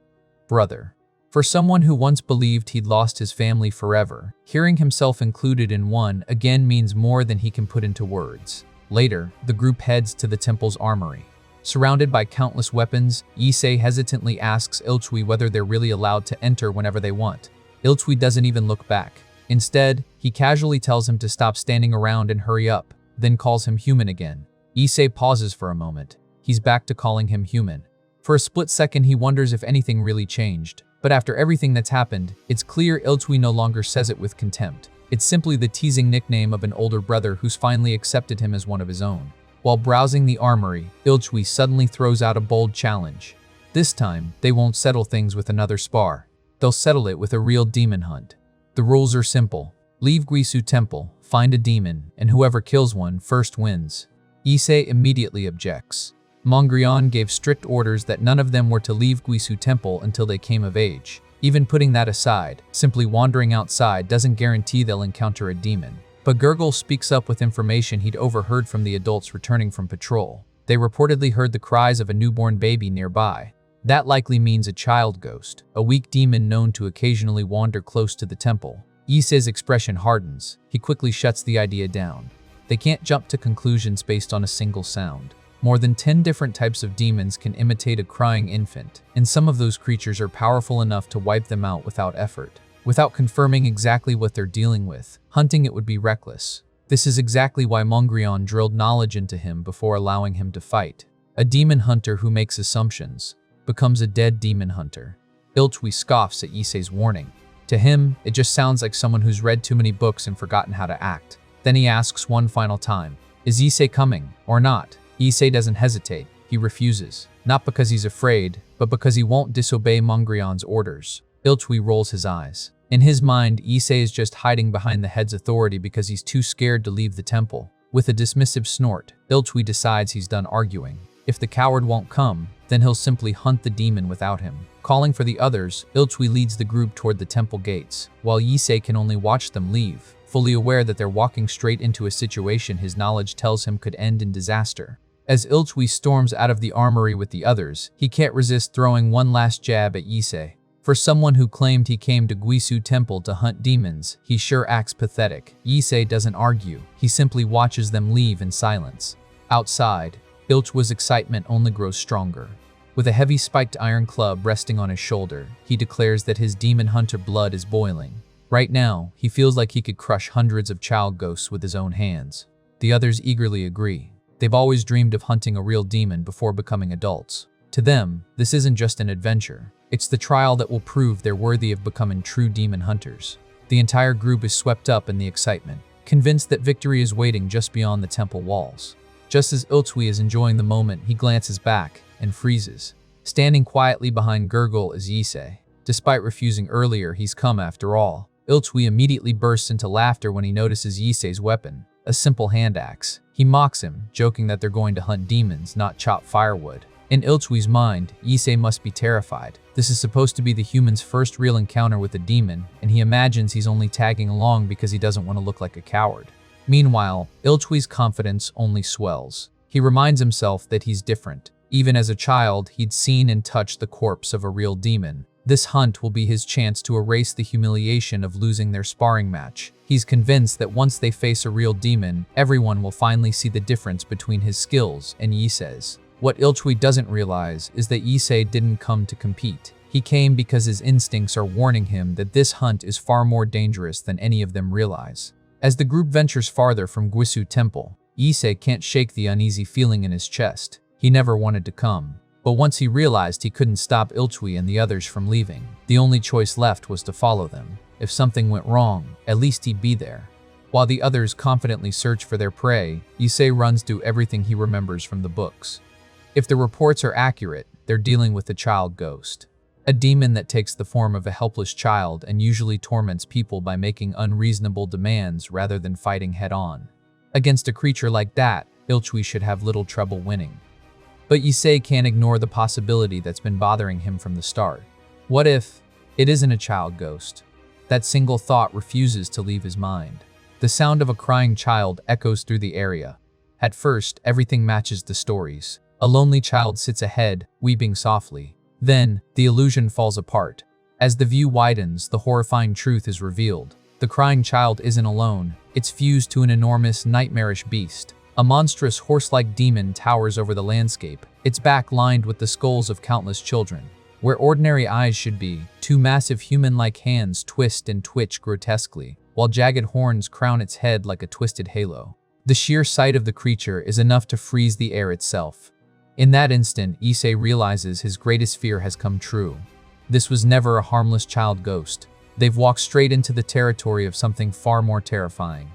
Brother. For someone who once believed he'd lost his family forever, hearing himself included in one again means more than he can put into words. Later, the group heads to the temple's armory. Surrounded by countless weapons, Issei hesitantly asks Ilchui whether they're really allowed to enter whenever they want. Ilchui doesn't even look back. Instead, he casually tells him to stop standing around and hurry up, then calls him human again. Issei pauses for a moment. He's back to calling him human. For a split second, he wonders if anything really changed. But after everything that's happened, it's clear Ilchui no longer says it with contempt. It's simply the teasing nickname of an older brother who's finally accepted him as one of his own. While browsing the armory, Ilchui suddenly throws out a bold challenge. This time, they won't settle things with another spar. They'll settle it with a real demon hunt. The rules are simple. Leave Guisu Temple, find a demon, and whoever kills one first wins. Issei immediately objects. Mongrian gave strict orders that none of them were to leave Guisu Temple until they came of age. Even putting that aside, simply wandering outside doesn't guarantee they'll encounter a demon. But Gurgle speaks up with information he'd overheard from the adults returning from patrol. They reportedly heard the cries of a newborn baby nearby. That likely means a child ghost, a weak demon known to occasionally wander close to the temple. Issei's expression hardens. He quickly shuts the idea down. They can't jump to conclusions based on a single sound. More than 10 different types of demons can imitate a crying infant, and some of those creatures are powerful enough to wipe them out without effort. Without confirming exactly what they're dealing with, hunting it would be reckless. This is exactly why Mongrian drilled knowledge into him before allowing him to fight. A demon hunter who makes assumptions becomes a dead demon hunter. Ilchui scoffs at Issei's warning. To him, it just sounds like someone who's read too many books and forgotten how to act. Then he asks one final time, "Is Issei coming, or not?" Issei doesn't hesitate. He refuses. Not because he's afraid, but because he won't disobey Mongrian's orders. Ilchui rolls his eyes. In his mind, Issei is just hiding behind the head's authority because he's too scared to leave the temple. With a dismissive snort, Ilchui decides he's done arguing. If the coward won't come, then he'll simply hunt the demon without him. Calling for the others, Ilchui leads the group toward the temple gates, while Issei can only watch them leave, fully aware that they're walking straight into a situation his knowledge tells him could end in disaster. As Ilchui storms out of the armory with the others, he can't resist throwing one last jab at Issei. For someone who claimed he came to Guisu Temple to hunt demons, he sure acts pathetic. Issei doesn't argue, he simply watches them leave in silence. Outside, Ilchui's excitement only grows stronger. With a heavy spiked iron club resting on his shoulder, he declares that his demon hunter blood is boiling. Right now, he feels like he could crush hundreds of child ghosts with his own hands. The others eagerly agree. They've always dreamed of hunting a real demon before becoming adults. To them, this isn't just an adventure. It's the trial that will prove they're worthy of becoming true demon hunters. The entire group is swept up in the excitement, convinced that victory is waiting just beyond the temple walls. Just as Ilchui is enjoying the moment, he glances back and freezes. Standing quietly behind Gurgle is Issei. Despite refusing earlier, he's come after all. Ilchui immediately bursts into laughter when he notices Issei's weapon, a simple hand axe. He mocks him, joking that they're going to hunt demons, not chop firewood. In Ilchui's mind, Issei must be terrified. This is supposed to be the human's first real encounter with a demon, and he imagines he's only tagging along because he doesn't want to look like a coward. Meanwhile, Ilchui's confidence only swells. He reminds himself that he's different. Even as a child, he'd seen and touched the corpse of a real demon. This hunt will be his chance to erase the humiliation of losing their sparring match. He's convinced that once they face a real demon, everyone will finally see the difference between his skills and Issei's. What Ilchui doesn't realize is that Issei didn't come to compete. He came because his instincts are warning him that this hunt is far more dangerous than any of them realize. As the group ventures farther from Guisu Temple, Issei can't shake the uneasy feeling in his chest. He never wanted to come. But once he realized he couldn't stop Ilchui and the others from leaving, the only choice left was to follow them. If something went wrong, at least he'd be there. While the others confidently search for their prey, Issei runs through everything he remembers from the books. If the reports are accurate, they're dealing with a child ghost. A demon that takes the form of a helpless child and usually torments people by making unreasonable demands rather than fighting head-on. Against a creature like that, Ilchui should have little trouble winning. But Issei can't ignore the possibility that's been bothering him from the start. What if it isn't a child ghost? That single thought refuses to leave his mind. The sound of a crying child echoes through the area. At first, everything matches the stories. A lonely child sits ahead, weeping softly. Then, the illusion falls apart. As the view widens, the horrifying truth is revealed. The crying child isn't alone. It's fused to an enormous, nightmarish beast. A monstrous horse-like demon towers over the landscape, its back lined with the skulls of countless children. Where ordinary eyes should be, two massive human-like hands twist and twitch grotesquely, while jagged horns crown its head like a twisted halo. The sheer sight of the creature is enough to freeze the air itself. In that instant, Issei realizes his greatest fear has come true. This was never a harmless child ghost. They've walked straight into the territory of something far more terrifying.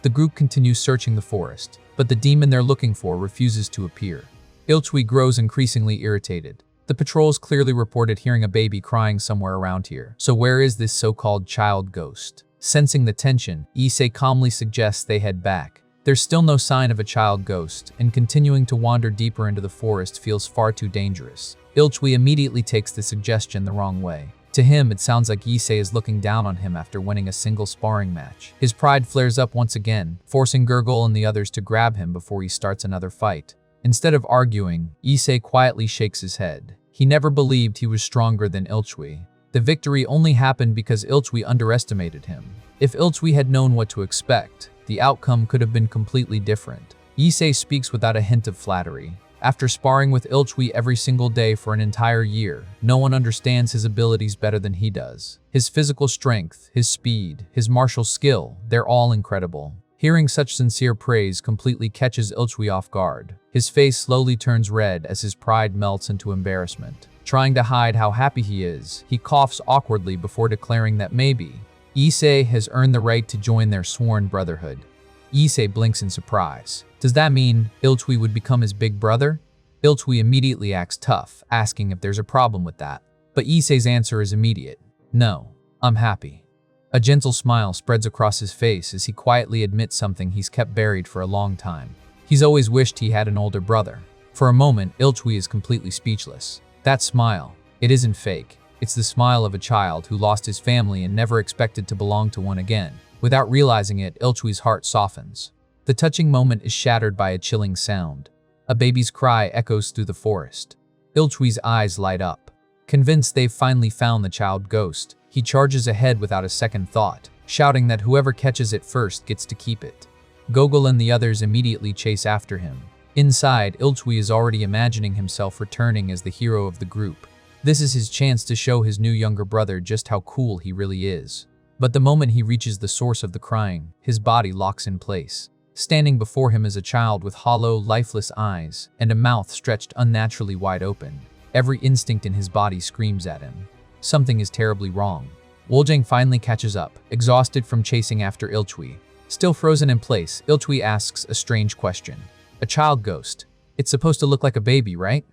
The group continues searching the forest, but the demon they're looking for refuses to appear. Ilchui grows increasingly irritated. The patrols clearly reported hearing a baby crying somewhere around here, so where is this so-called child ghost? Sensing the tension, Issei calmly suggests they head back. There's still no sign of a child ghost, and continuing to wander deeper into the forest feels far too dangerous. Ilchui immediately takes the suggestion the wrong way. To him, it sounds like Issei is looking down on him after winning a single sparring match. His pride flares up once again, forcing Gurgle and the others to grab him before he starts another fight. Instead of arguing, Issei quietly shakes his head. He never believed he was stronger than Ilchui. The victory only happened because Ilchui underestimated him. If Ilchui had known what to expect, the outcome could have been completely different. Issei speaks without a hint of flattery. After sparring with Ilchui every single day for an entire year, no one understands his abilities better than he does. His physical strength, his speed, his martial skill, they're all incredible. Hearing such sincere praise completely catches Ilchui off guard. His face slowly turns red as his pride melts into embarrassment. Trying to hide how happy he is, he coughs awkwardly before declaring that maybe Issei has earned the right to join their sworn brotherhood. Issei blinks in surprise. Does that mean Ilchui would become his big brother? Ilchui immediately acts tough, asking if there's a problem with that. But Issei's answer is immediate. No, I'm happy. A gentle smile spreads across his face as he quietly admits something he's kept buried for a long time. He's always wished he had an older brother. For a moment, Ilchui is completely speechless. That smile, it isn't fake. It's the smile of a child who lost his family and never expected to belong to one again. Without realizing it, Ilchui's heart softens. The touching moment is shattered by a chilling sound. A baby's cry echoes through the forest. Ilchui's eyes light up. Convinced they've finally found the child ghost, he charges ahead without a second thought, shouting that whoever catches it first gets to keep it. Gogol and the others immediately chase after him. Inside, Ilchui is already imagining himself returning as the hero of the group. This is his chance to show his new younger brother just how cool he really is. But the moment he reaches the source of the crying, his body locks in place. Standing before him is a child with hollow, lifeless eyes and a mouth stretched unnaturally wide open. Every instinct in his body screams at him. Something is terribly wrong. Woljang finally catches up, exhausted from chasing after Ilchui. Still frozen in place, Ilchui asks a strange question. A child ghost. It's supposed to look like a baby, right?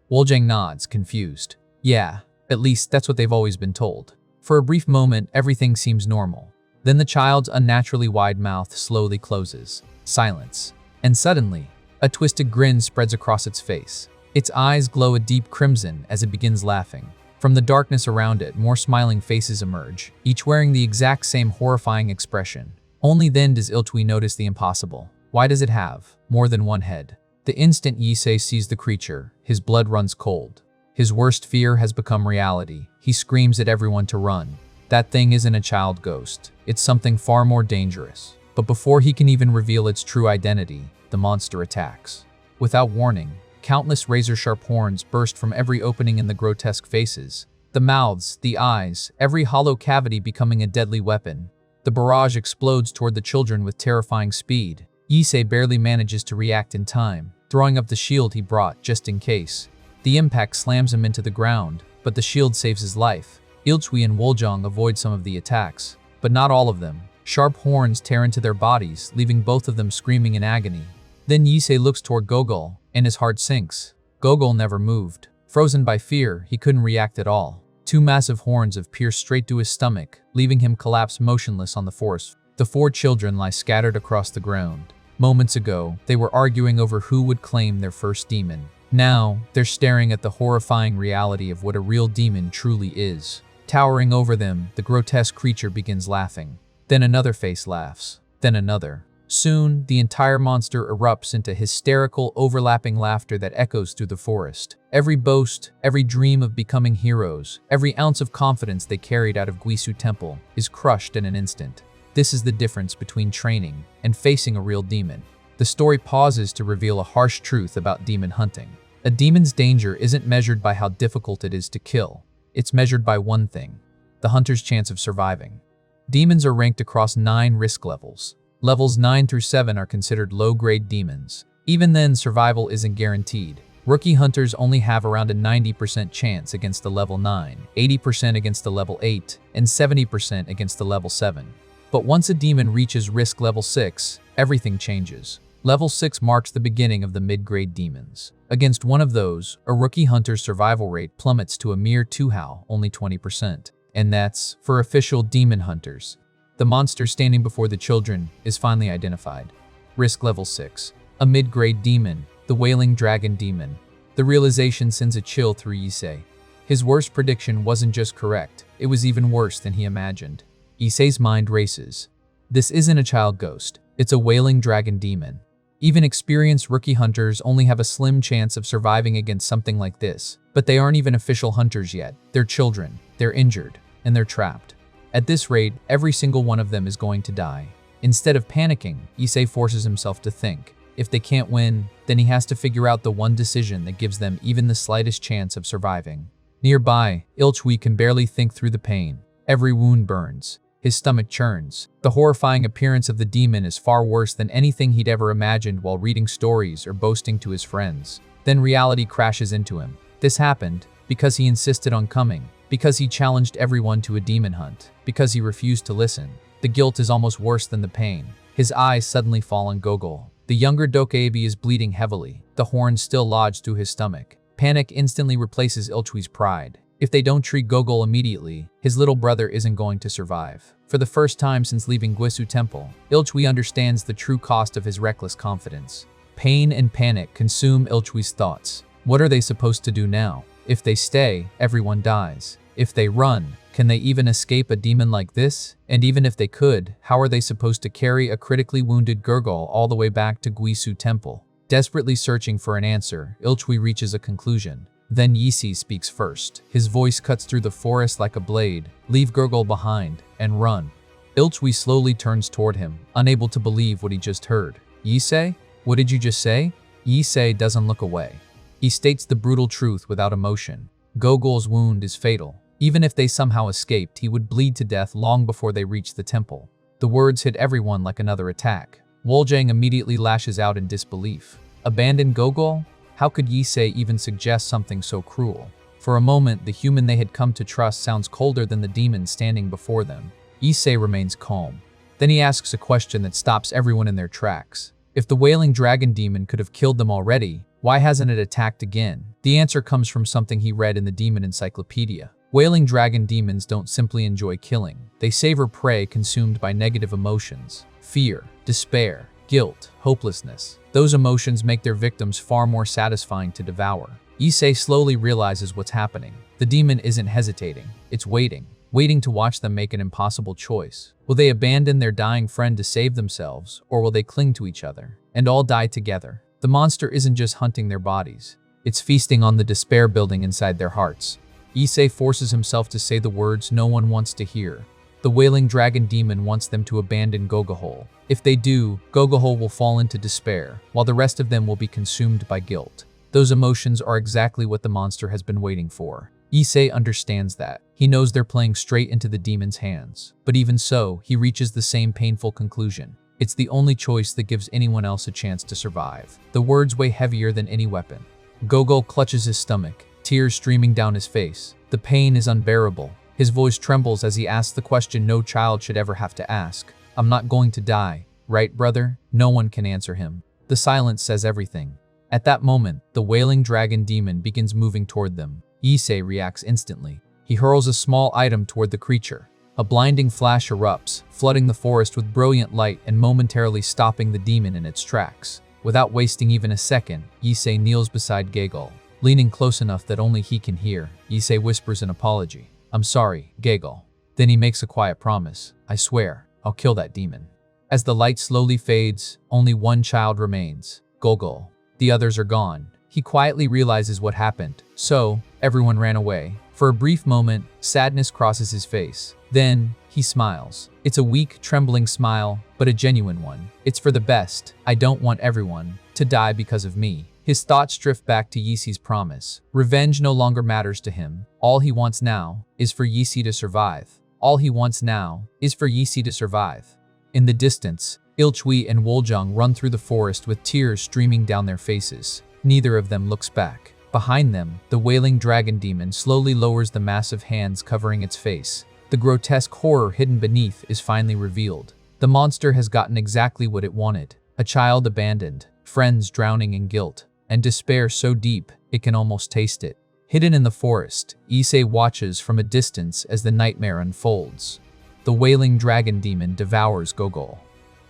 Woljang nods, confused. Yeah, at least that's what they've always been told. For a brief moment, everything seems normal. Then the child's unnaturally wide mouth slowly closes. Silence. And suddenly, a twisted grin spreads across its face. Its eyes glow a deep crimson as it begins laughing. From the darkness around it, more smiling faces emerge, each wearing the exact same horrifying expression. Only then does Ilchui notice the impossible. Why does it have more than one head? The instant Issei sees the creature, his blood runs cold. His worst fear has become reality. He screams at everyone to run. That thing isn't a child ghost. It's something far more dangerous. But before he can even reveal its true identity, the monster attacks. Without warning, countless razor-sharp horns burst from every opening in the grotesque faces. The mouths, the eyes, every hollow cavity becoming a deadly weapon. The barrage explodes toward the children with terrifying speed. Issei barely manages to react in time, throwing up the shield he brought just in case. The impact slams him into the ground, but the shield saves his life. Ilchui and Woljang avoid some of the attacks, but not all of them. Sharp horns tear into their bodies, leaving both of them screaming in agony. Then Issei looks toward Gogol, and his heart sinks. Gogol never moved. Frozen by fear, he couldn't react at all. Two massive horns have pierced straight to his stomach, leaving him collapsed motionless on the forest. The four children lie scattered across the ground. Moments ago, they were arguing over who would claim their first demon. Now, they're staring at the horrifying reality of what a real demon truly is. Towering over them, the grotesque creature begins laughing. Then another face laughs. Then another. Soon, the entire monster erupts into hysterical, overlapping laughter that echoes through the forest. Every boast, every dream of becoming heroes, every ounce of confidence they carried out of Guisu Temple is crushed in an instant. This is the difference between training and facing a real demon. The story pauses to reveal a harsh truth about demon hunting. A demon's danger isn't measured by how difficult it is to kill. It's measured by one thing: the hunter's chance of surviving. Demons are ranked across 9 risk levels. Levels 9 through 7 are considered low-grade demons. Even then, survival isn't guaranteed. Rookie hunters only have around a 90% chance against the level 9, 80% against the level 8, and 70% against the level 7. But once a demon reaches risk level 6, everything changes. Level 6 marks the beginning of the mid-grade demons. Against one of those, a rookie hunter's survival rate plummets to a mere 2 only 20%. And that's for official demon hunters. The monster standing before the children is finally identified. Risk level 6. A mid-grade demon, the Wailing Dragon Demon. The realization sends a chill through Issei. His worst prediction wasn't just correct, it was even worse than he imagined. Issei's mind races. This isn't a child ghost, it's a Wailing Dragon Demon. Even experienced rookie hunters only have a slim chance of surviving against something like this. But they aren't even official hunters yet. They're children, they're injured, and they're trapped. At this rate, every single one of them is going to die. Instead of panicking, Issei forces himself to think. If they can't win, then he has to figure out the one decision that gives them even the slightest chance of surviving. Nearby, Ilchui can barely think through the pain. Every wound burns. His stomach churns. The horrifying appearance of the demon is far worse than anything he'd ever imagined while reading stories or boasting to his friends. Then reality crashes into him. This happened because he insisted on coming, because he challenged everyone to a demon hunt, because he refused to listen. The guilt is almost worse than the pain. His eyes suddenly fall on Gogol. The younger Dokebi is bleeding heavily, the horn still lodged through his stomach. Panic instantly replaces Ilchui's pride. If they don't treat Gogol immediately, his little brother isn't going to survive. For the first time since leaving Guisu Temple, Ilchui understands the true cost of his reckless confidence. Pain and panic consume Ilchui's thoughts. What are they supposed to do now? If they stay, everyone dies. If they run, can they even escape a demon like this? And even if they could, how are they supposed to carry a critically wounded Gurgol all the way back to Guisu Temple? Desperately searching for an answer, Ilchui reaches a conclusion. Then Yisi speaks first. His voice cuts through the forest like a blade. Leave Gurgol behind and run. Ilchui slowly turns toward him, unable to believe what he just heard. Yisei? What did you just say? Yisei doesn't look away. He states the brutal truth without emotion. Gogol's wound is fatal. Even if they somehow escaped, he would bleed to death long before they reached the temple. The words hit everyone like another attack. Woljang immediately lashes out in disbelief. Abandon Gogol? How could Yisei even suggest something so cruel? For a moment, the human they had come to trust sounds colder than the demon standing before them. Yisei remains calm. Then he asks a question that stops everyone in their tracks. If the Wailing Dragon Demon could have killed them already, why hasn't it attacked again? The answer comes from something he read in the Demon Encyclopedia. Wailing Dragon Demons don't simply enjoy killing. They savor prey consumed by negative emotions. Fear, despair, guilt, hopelessness. Those emotions make their victims far more satisfying to devour. Issei slowly realizes what's happening. The demon isn't hesitating. It's waiting to watch them make an impossible choice. Will they abandon their dying friend to save themselves, or will they cling to each other and all die together? The monster isn't just hunting their bodies. It's feasting on the despair building inside their hearts. Issei forces himself to say the words no one wants to hear. The Wailing Dragon Demon wants them to abandon Gogahol. If they do, Gogahol will fall into despair, while the rest of them will be consumed by guilt. Those emotions are exactly what the monster has been waiting for. Issei understands that. He knows they're playing straight into the demon's hands. But even so, he reaches the same painful conclusion. It's the only choice that gives anyone else a chance to survive. The words weigh heavier than any weapon. Gogol clutches his stomach, tears streaming down his face. The pain is unbearable. His voice trembles as he asks the question no child should ever have to ask. I'm not going to die, right, brother? No one can answer him. The silence says everything. At that moment, the Wailing Dragon Demon begins moving toward them. Issei reacts instantly. He hurls a small item toward the creature. A blinding flash erupts, flooding the forest with brilliant light and momentarily stopping the demon in its tracks. Without wasting even a second, Issei kneels beside Gogol. Leaning close enough that only he can hear, Issei whispers an apology. I'm sorry, Gogol. Then he makes a quiet promise. I swear, I'll kill that demon. As the light slowly fades, only one child remains, Gogol. The others are gone. He quietly realizes what happened. So, everyone ran away. For a brief moment, sadness crosses his face. Then, he smiles. It's a weak, trembling smile, but a genuine one. It's for the best. I don't want everyone to die because of me. His thoughts drift back to Yisi's promise. Revenge no longer matters to him. All he wants now is for Yisi to survive. All he wants now is for Yisi to survive. In the distance, Ilchui and Woljung run through the forest with tears streaming down their faces. Neither of them looks back. Behind them, the wailing dragon demon slowly lowers the massive hands covering its face. The grotesque horror hidden beneath is finally revealed. The monster has gotten exactly what it wanted. A child abandoned, friends drowning in guilt, and despair so deep it can almost taste it. Hidden in the forest, Issei watches from a distance as the nightmare unfolds. The wailing dragon demon devours Gogol.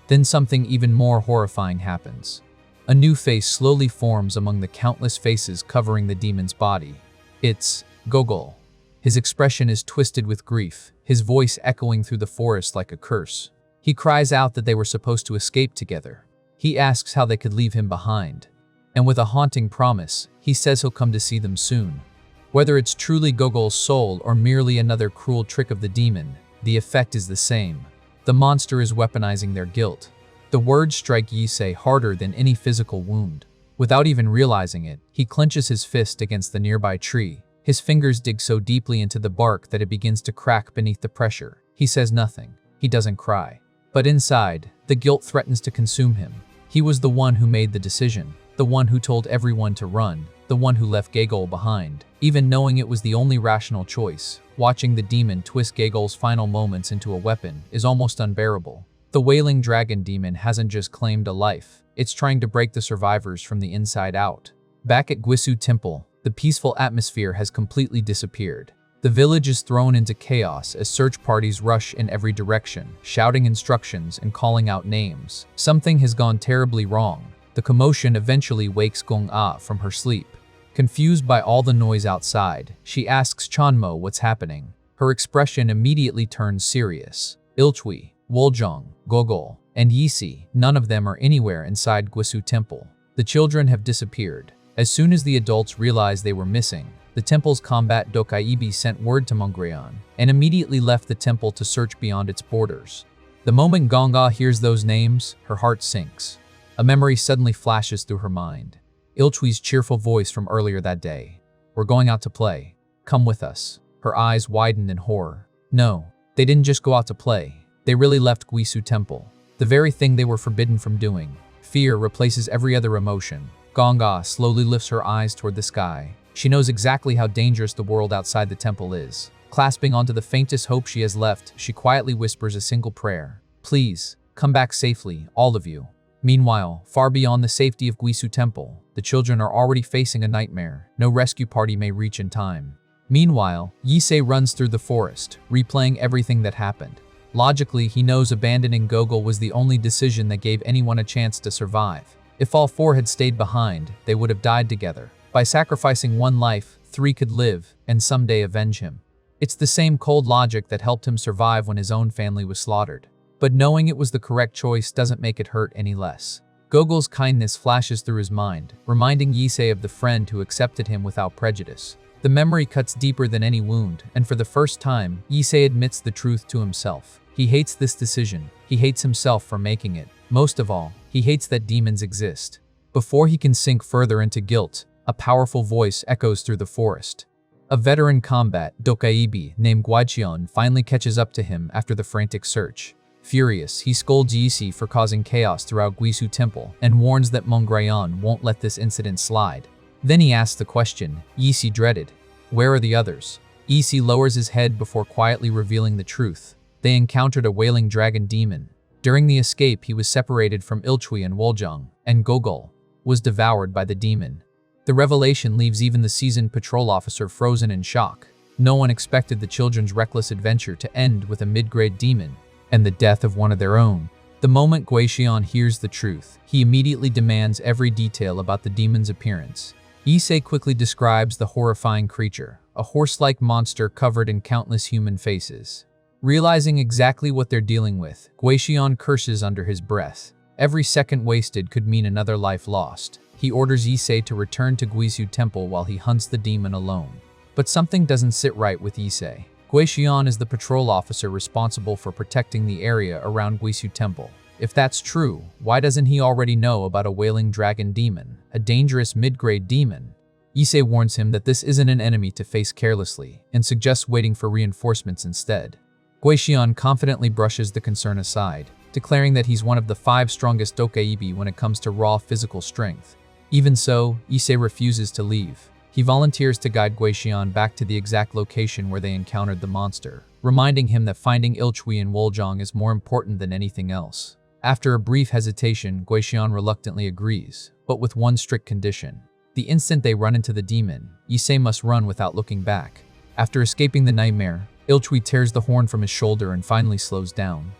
Then something even more horrifying happens. A new face slowly forms among the countless faces covering the demon's body. It's Gogol. His expression is twisted with grief, his voice echoing through the forest like a curse. He cries out that they were supposed to escape together. He asks how they could leave him behind. And with a haunting promise, he says he'll come to see them soon. Whether it's truly Gogol's soul or merely another cruel trick of the demon, the effect is the same. The monster is weaponizing their guilt. The words strike Issei harder than any physical wound. Without even realizing it, he clenches his fist against the nearby tree. His fingers dig so deeply into the bark that it begins to crack beneath the pressure. He says nothing. He doesn't cry. But inside, the guilt threatens to consume him. He was the one who made the decision, the one who told everyone to run, the one who left Gogol behind. Even knowing it was the only rational choice, watching the demon twist Gogol's final moments into a weapon is almost unbearable. The wailing dragon demon hasn't just claimed a life, it's trying to break the survivors from the inside out. Back at Guisu Temple, the peaceful atmosphere has completely disappeared. The village is thrown into chaos as search parties rush in every direction, shouting instructions and calling out names. Something has gone terribly wrong. The commotion eventually wakes Gong-ah from her sleep. Confused by all the noise outside, she asks Chanmo what's happening. Her expression immediately turns serious. Ilchui, Woljung, Gogol, and Yisi, none of them are anywhere inside Guisu Temple. The children have disappeared. As soon as the adults realized they were missing, the temple's combat Dokaibi sent word to Mongreon and immediately left the temple to search beyond its borders. The moment Gong-ah hears those names, her heart sinks. A memory suddenly flashes through her mind. Ilchui's cheerful voice from earlier that day. "We're going out to play. Come with us." Her eyes widened in horror. No, they didn't just go out to play. They really left Guisu Temple. The very thing they were forbidden from doing. Fear replaces every other emotion. Gong-ah slowly lifts her eyes toward the sky. She knows exactly how dangerous the world outside the temple is. Clasping onto the faintest hope she has left, she quietly whispers a single prayer. "Please, come back safely, all of you." Meanwhile, far beyond the safety of Guisu Temple, the children are already facing a nightmare no rescue party may reach in time. Meanwhile, Issei runs through the forest, replaying everything that happened. Logically, he knows abandoning Gogol was the only decision that gave anyone a chance to survive. If all four had stayed behind, they would have died together. By sacrificing one life, three could live and someday avenge him. It's the same cold logic that helped him survive when his own family was slaughtered. But knowing it was the correct choice doesn't make it hurt any less. Gogol's kindness flashes through his mind, reminding Issei of the friend who accepted him without prejudice. The memory cuts deeper than any wound, and for the first time, Issei admits the truth to himself. He hates this decision. He hates himself for making it. Most of all, he hates that demons exist. Before he can sink further into guilt, a powerful voice echoes through the forest. A veteran combat, Dokaibi, named Guaiqian, finally catches up to him after the frantic search. Furious, he scolds Yisi for causing chaos throughout Guisu Temple and warns that Mongreon won't let this incident slide. Then he asks the question Yisi dreaded. Where are the others? Yisi lowers his head before quietly revealing the truth. They encountered a wailing dragon demon. During the escape, he was separated from Ilchui and Woljung, and Gogol was devoured by the demon. The revelation leaves even the seasoned patrol officer frozen in shock. No one expected the children's reckless adventure to end with a mid-grade demon and the death of one of their own. The moment Guaiqian hears the truth, he immediately demands every detail about the demon's appearance. Issei quickly describes the horrifying creature, a horse-like monster covered in countless human faces. Realizing exactly what they're dealing with, Guixian curses under his breath. Every second wasted could mean another life lost. He orders Issei to return to Guisu Temple while he hunts the demon alone. But something doesn't sit right with Issei. Guixian is the patrol officer responsible for protecting the area around Guisu Temple. If that's true, why doesn't he already know about a wailing dragon demon, a dangerous mid-grade demon? Issei warns him that this isn't an enemy to face carelessly, and suggests waiting for reinforcements instead. Guixian confidently brushes the concern aside, declaring that he's one of the 5 strongest Dokaibi when it comes to raw physical strength. Even so, Issei refuses to leave. He volunteers to guide Guixian back to the exact location where they encountered the monster, reminding him that finding Ilchui and Woljong is more important than anything else. After a brief hesitation, Guixian reluctantly agrees, but with one strict condition. The instant they run into the demon, Issei must run without looking back. After escaping the nightmare, Ilchui tears the horn from his shoulder and finally slows down.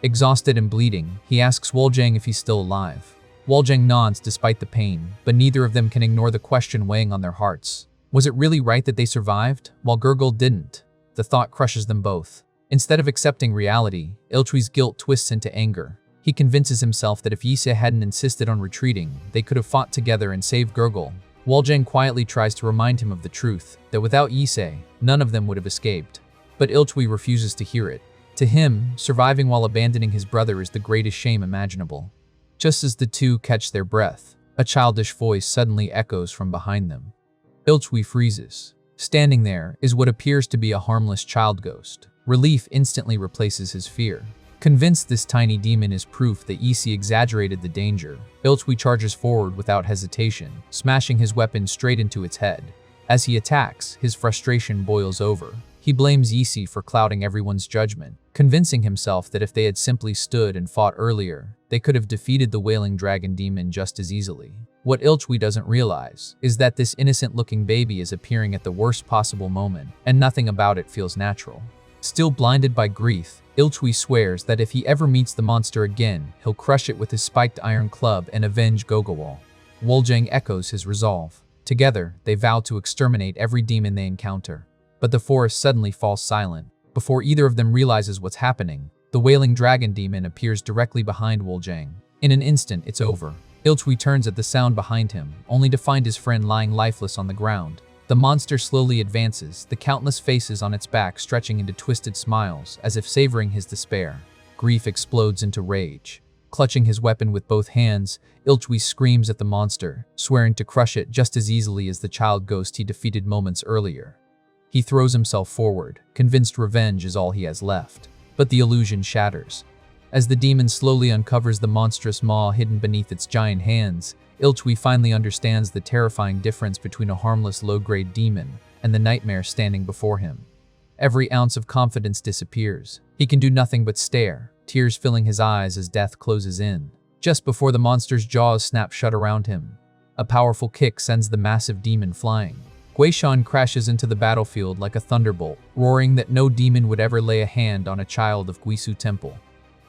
Exhausted and bleeding, he asks Woljang if he's still alive. Woljang nods despite the pain, but neither of them can ignore the question weighing on their hearts. Was it really right that they survived, while Gurgle didn't? The thought crushes them both. Instead of accepting reality, Ilchui's guilt twists into anger. He convinces himself that if Issei hadn't insisted on retreating, they could have fought together and saved Gurgle. Woljang quietly tries to remind him of the truth, that without Issei, none of them would have escaped. But Ilchui refuses to hear it. To him, surviving while abandoning his brother is the greatest shame imaginable. Just as the two catch their breath, a childish voice suddenly echoes from behind them. Ilchui freezes. Standing there is what appears to be a harmless child ghost. Relief instantly replaces his fear. Convinced this tiny demon is proof that Issei exaggerated the danger, Ilchui charges forward without hesitation, smashing his weapon straight into its head. As he attacks, his frustration boils over. He blames Issei for clouding everyone's judgment, convincing himself that if they had simply stood and fought earlier, they could have defeated the wailing dragon demon just as easily. What Ilchui doesn't realize is that this innocent-looking baby is appearing at the worst possible moment, and nothing about it feels natural. Still blinded by grief, Ilchui swears that if he ever meets the monster again, he'll crush it with his spiked iron club and avenge Gogowal. Woljang echoes his resolve. Together, they vow to exterminate every demon they encounter. But the forest suddenly falls silent. Before either of them realizes what's happening, the wailing dragon demon appears directly behind Woljang. In an instant, it's over. Ilchui turns at the sound behind him, only to find his friend lying lifeless on the ground. The monster slowly advances, the countless faces on its back stretching into twisted smiles, as if savoring his despair. Grief explodes into rage. Clutching his weapon with both hands, Ilchui screams at the monster, swearing to crush it just as easily as the child ghost he defeated moments earlier. He throws himself forward, convinced revenge is all he has left. But the illusion shatters. As the demon slowly uncovers the monstrous maw hidden beneath its giant hands, Ilchui finally understands the terrifying difference between a harmless low-grade demon and the nightmare standing before him. Every ounce of confidence disappears. He can do nothing but stare, tears filling his eyes as death closes in. Just before the monster's jaws snap shut around him, a powerful kick sends the massive demon flying. Guixian crashes into the battlefield like a thunderbolt, roaring that no demon would ever lay a hand on a child of Guisu Temple.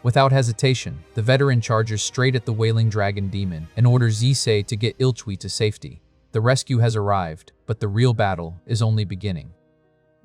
Without hesitation, the veteran charges straight at the wailing dragon demon and orders Issei to get Ilchui to safety. The rescue has arrived, but the real battle is only beginning.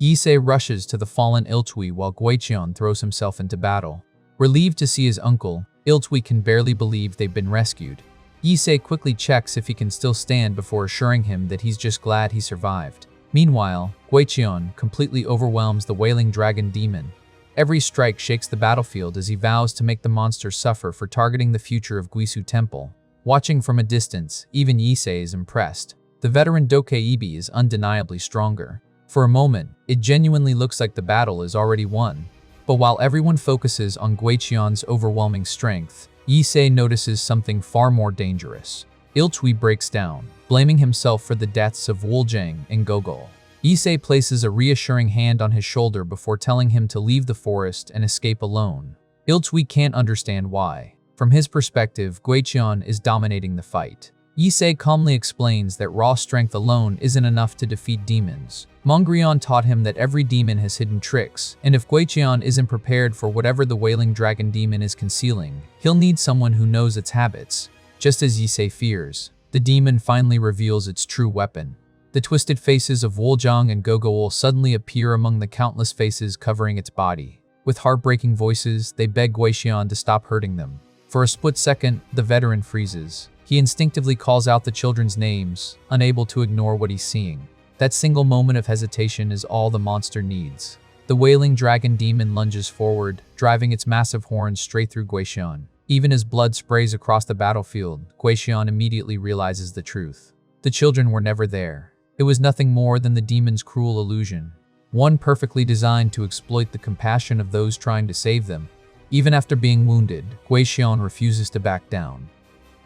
Issei rushes to the fallen Ilchui while Guixian throws himself into battle. Relieved to see his uncle, Ilchui can barely believe they've been rescued. Issei quickly checks if he can still stand before assuring him that he's just glad he survived. Meanwhile, Guixian completely overwhelms the wailing dragon demon. Every strike shakes the battlefield as he vows to make the monster suffer for targeting the future of Guisu Temple. Watching from a distance, even Issei is impressed. The veteran Dokaibi is undeniably stronger. For a moment, it genuinely looks like the battle is already won. But while everyone focuses on Guixian's overwhelming strength, Issei notices something far more dangerous. Ilchui breaks down, blaming himself for the deaths of Woljang and Gogol. Issei places a reassuring hand on his shoulder before telling him to leave the forest and escape alone. Ilchui can't understand why. From his perspective, Guixian is dominating the fight. Issei calmly explains that raw strength alone isn't enough to defeat demons. Mongrian taught him that every demon has hidden tricks, and if Guixian isn't prepared for whatever the wailing dragon demon is concealing, he'll need someone who knows its habits. Just as Issei fears, the demon finally reveals its true weapon. The twisted faces of Woljang and Gogowol suddenly appear among the countless faces covering its body. With heartbreaking voices, they beg Guixian to stop hurting them. For a split second, the veteran freezes. He instinctively calls out the children's names, unable to ignore what he's seeing. That single moment of hesitation is all the monster needs. The wailing dragon demon lunges forward, driving its massive horns straight through Guixian. Even as blood sprays across the battlefield, Guixian immediately realizes the truth. The children were never there. It was nothing more than the demon's cruel illusion, one perfectly designed to exploit the compassion of those trying to save them. Even after being wounded, Guixian refuses to back down.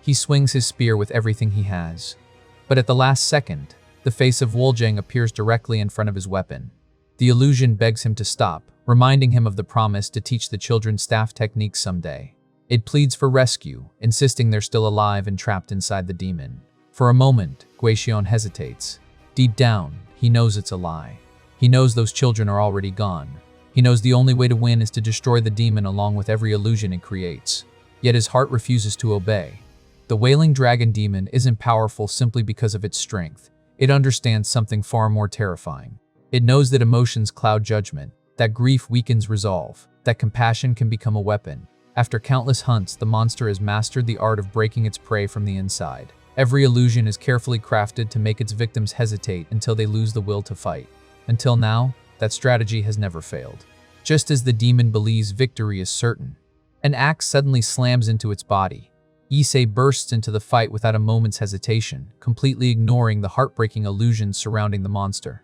He swings his spear with everything he has. But at the last second, the face of Woljang appears directly in front of his weapon. The illusion begs him to stop, reminding him of the promise to teach the children staff techniques someday. It pleads for rescue, insisting they're still alive and trapped inside the demon. For a moment, Guixian hesitates. Deep down, he knows it's a lie. He knows those children are already gone. He knows the only way to win is to destroy the demon along with every illusion it creates. Yet his heart refuses to obey. The wailing dragon demon isn't powerful simply because of its strength. It understands something far more terrifying. It knows that emotions cloud judgment, that grief weakens resolve, that compassion can become a weapon. After countless hunts, the monster has mastered the art of breaking its prey from the inside. Every illusion is carefully crafted to make its victims hesitate until they lose the will to fight. Until now, that strategy has never failed. Just as the demon believes victory is certain, an axe suddenly slams into its body. Issei bursts into the fight without a moment's hesitation, completely ignoring the heartbreaking illusions surrounding the monster.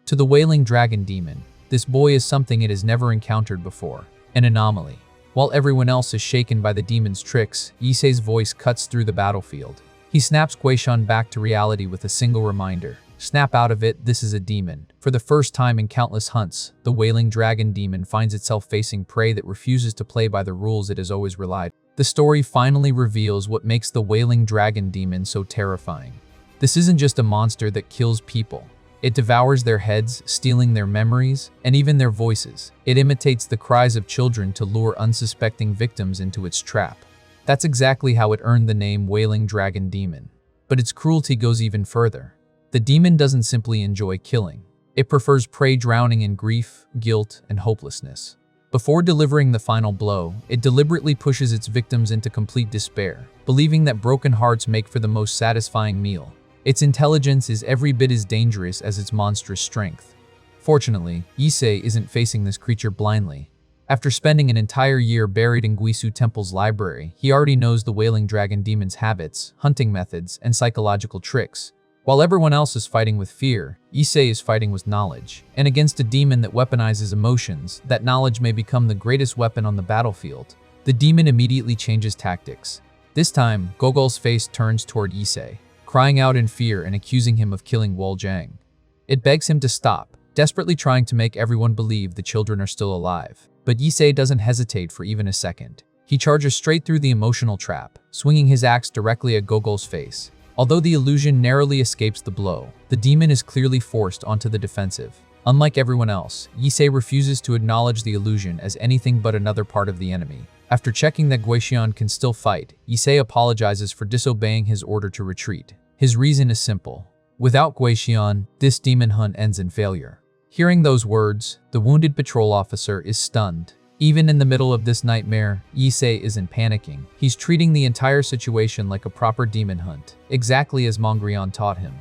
To the wailing dragon demon, this boy is something it has never encountered before, an anomaly. While everyone else is shaken by the demon's tricks, Issei's voice cuts through the battlefield. He snaps Guixian back to reality with a single reminder. Snap out of it, this is a demon. For the first time in countless hunts, the wailing dragon demon finds itself facing prey that refuses to play by the rules it has always relied. The story finally reveals what makes the wailing dragon demon so terrifying. This isn't just a monster that kills people. It devours their heads, stealing their memories, and even their voices. It imitates the cries of children to lure unsuspecting victims into its trap. That's exactly how it earned the name Wailing Dragon Demon. But its cruelty goes even further. The demon doesn't simply enjoy killing. It prefers prey drowning in grief, guilt, and hopelessness. Before delivering the final blow, it deliberately pushes its victims into complete despair, believing that broken hearts make for the most satisfying meal. Its intelligence is every bit as dangerous as its monstrous strength. Fortunately, Issei isn't facing this creature blindly. After spending an entire year buried in Guisu Temple's library, he already knows the Wailing Dragon Demon's habits, hunting methods, and psychological tricks. While everyone else is fighting with fear, Issei is fighting with knowledge. And against a demon that weaponizes emotions, that knowledge may become the greatest weapon on the battlefield. The demon immediately changes tactics. This time, Gogol's face turns toward Issei, crying out in fear and accusing him of killing Woljang. It begs him to stop, desperately trying to make everyone believe the children are still alive. But Issei doesn't hesitate for even a second. He charges straight through the emotional trap, swinging his axe directly at Gogol's face. Although the illusion narrowly escapes the blow, the demon is clearly forced onto the defensive. Unlike everyone else, Issei refuses to acknowledge the illusion as anything but another part of the enemy. After checking that Guixian can still fight, Issei apologizes for disobeying his order to retreat. His reason is simple. Without Guixian, this demon hunt ends in failure. Hearing those words, the wounded patrol officer is stunned. Even in the middle of this nightmare, Issei isn't panicking. He's treating the entire situation like a proper demon hunt, exactly as Mongrian taught him.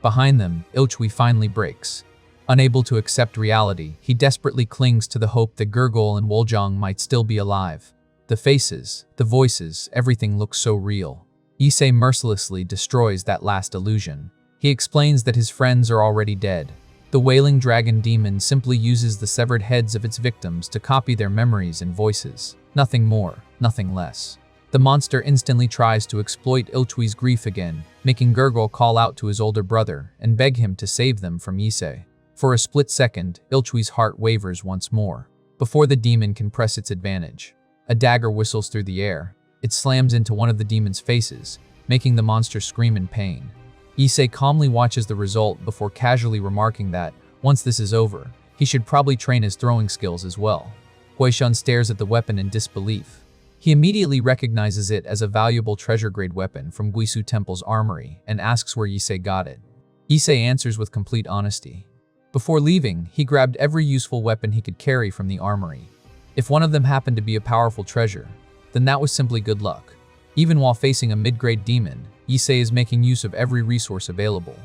Behind them, Ilchui finally breaks. Unable to accept reality, he desperately clings to the hope that Gurgol and Woljang might still be alive. The faces, the voices, everything looks so real. Issei mercilessly destroys that last illusion. He explains that his friends are already dead. The Wailing Dragon Demon simply uses the severed heads of its victims to copy their memories and voices. Nothing more, nothing less. The monster instantly tries to exploit Ilchui's grief again, making Gurgol call out to his older brother and beg him to save them from Issei. For a split second, Ilchui's heart wavers once more. Before the demon can press its advantage, a dagger whistles through the air. It slams into one of the demon's faces, making the monster scream in pain. Issei calmly watches the result before casually remarking that, once this is over, he should probably train his throwing skills as well. Guixian stares at the weapon in disbelief. He immediately recognizes it as a valuable treasure-grade weapon from Guisu Temple's armory and asks where Issei got it. Issei answers with complete honesty. Before leaving, he grabbed every useful weapon he could carry from the armory. If one of them happened to be a powerful treasure, then that was simply good luck. Even while facing a mid-grade demon, Issei is making use of every resource available.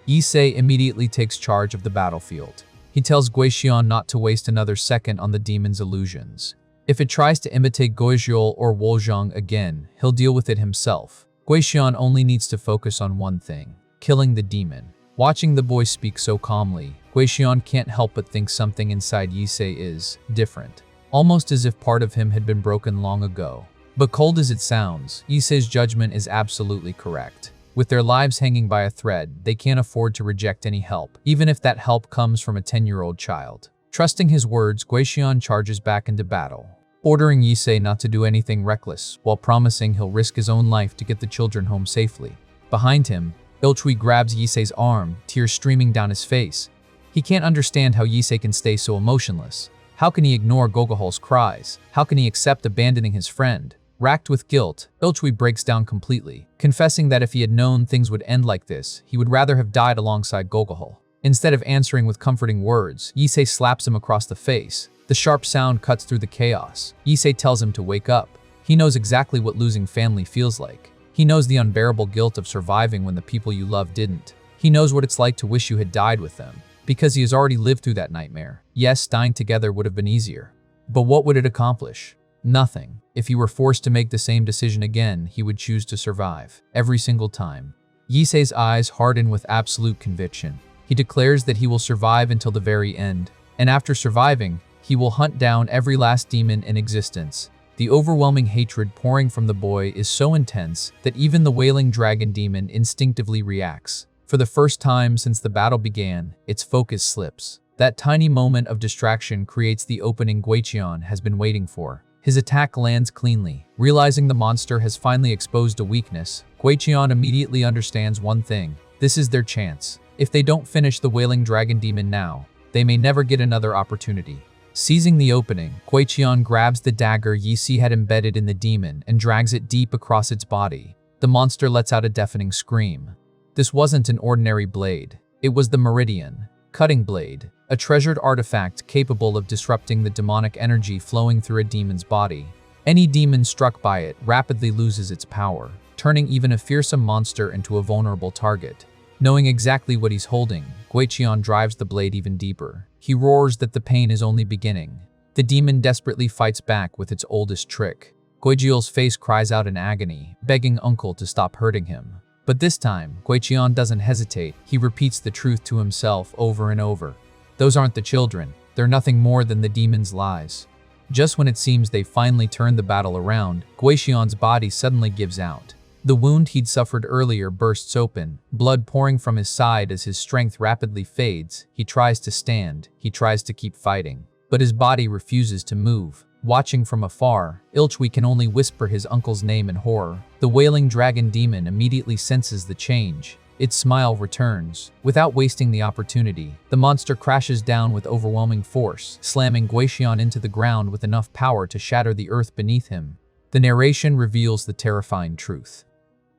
Issei immediately takes charge of the battlefield. He tells Guixian not to waste another second on the demon's illusions. If it tries to imitate Guizhou or Wolzhong again, he'll deal with it himself. Guixian only needs to focus on one thing: killing the demon. Watching the boy speak so calmly, Guixian can't help but think something inside Issei is different, almost as if part of him had been broken long ago. But cold as it sounds, Issei's judgment is absolutely correct. With their lives hanging by a thread, they can't afford to reject any help, even if that help comes from a 10-year-old child. Trusting his words, Guixian charges back into battle, ordering Issei not to do anything reckless, while promising he'll risk his own life to get the children home safely. Behind him, Ilchui grabs Issei's arm, tears streaming down his face. He can't understand how Issei can stay so emotionless. How can he ignore Gogol's cries? How can he accept abandoning his friend? Racked with guilt, Ilchui breaks down completely, confessing that if he had known things would end like this, he would rather have died alongside Gogol. Instead of answering with comforting words, Issei slaps him across the face. The sharp sound cuts through the chaos. Issei tells him to wake up. He knows exactly what losing family feels like. He knows the unbearable guilt of surviving when the people you love didn't. He knows what it's like to wish you had died with them, because he has already lived through that nightmare. Yes, dying together would have been easier. But what would it accomplish? Nothing. If he were forced to make the same decision again, he would choose to survive, every single time. Issei's eyes harden with absolute conviction. He declares that he will survive until the very end, and after surviving, he will hunt down every last demon in existence. The overwhelming hatred pouring from the boy is so intense that even the wailing dragon demon instinctively reacts. For the first time since the battle began, its focus slips. That tiny moment of distraction creates the opening Guixian has been waiting for. His attack lands cleanly. Realizing the monster has finally exposed a weakness, Guixian immediately understands one thing: this is their chance. If they don't finish the wailing dragon demon now, they may never get another opportunity. Seizing the opening, Guixian grabs the dagger Issei had embedded in the demon and drags it deep across its body. The monster lets out a deafening scream. This wasn't an ordinary blade. It was the Meridian Cutting Blade, a treasured artifact capable of disrupting the demonic energy flowing through a demon's body. Any demon struck by it rapidly loses its power, turning even a fearsome monster into a vulnerable target. Knowing exactly what he's holding, Guixian drives the blade even deeper. He roars that the pain is only beginning. The demon desperately fights back with its oldest trick. Guixian's face cries out in agony, begging Uncle to stop hurting him. But this time, Guixian doesn't hesitate. He repeats the truth to himself over and over. Those aren't the children. They're nothing more than the demon's lies. Just when it seems they've finally turned the battle around, Guixian's body suddenly gives out. The wound he'd suffered earlier bursts open, blood pouring from his side as his strength rapidly fades. He tries to stand, he tries to keep fighting, but his body refuses to move. Watching from afar, Ilchui can only whisper his uncle's name in horror. The wailing dragon demon immediately senses the change. Its smile returns. Without wasting the opportunity, the monster crashes down with overwhelming force, slamming Guixian into the ground with enough power to shatter the earth beneath him. The narration reveals the terrifying truth.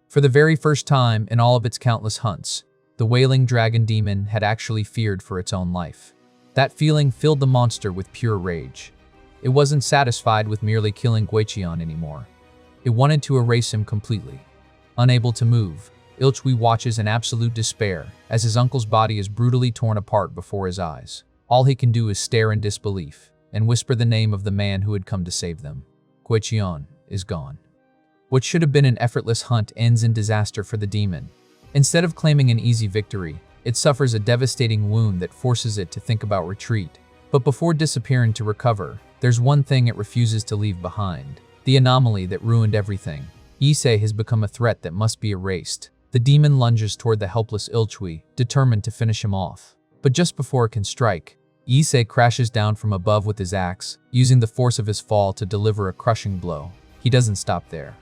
For the very first time in all of its countless hunts, the wailing dragon demon had actually feared for its own life. That feeling filled the monster with pure rage. It wasn't satisfied with merely killing Guixian anymore. It wanted to erase him completely. Unable to move, Ilchui watches in absolute despair as his uncle's body is brutally torn apart before his eyes. All he can do is stare in disbelief and whisper the name of the man who had come to save them. Guixian is gone. What should have been an effortless hunt ends in disaster for the demon. Instead of claiming an easy victory, it suffers a devastating wound that forces it to think about retreat. But before disappearing to recover, there's one thing it refuses to leave behind: the anomaly that ruined everything. Issei has become a threat that must be erased. The demon lunges toward the helpless Ilchui, determined to finish him off. But just before it can strike, Issei crashes down from above with his axe, using the force of his fall to deliver a crushing blow. He doesn't stop there.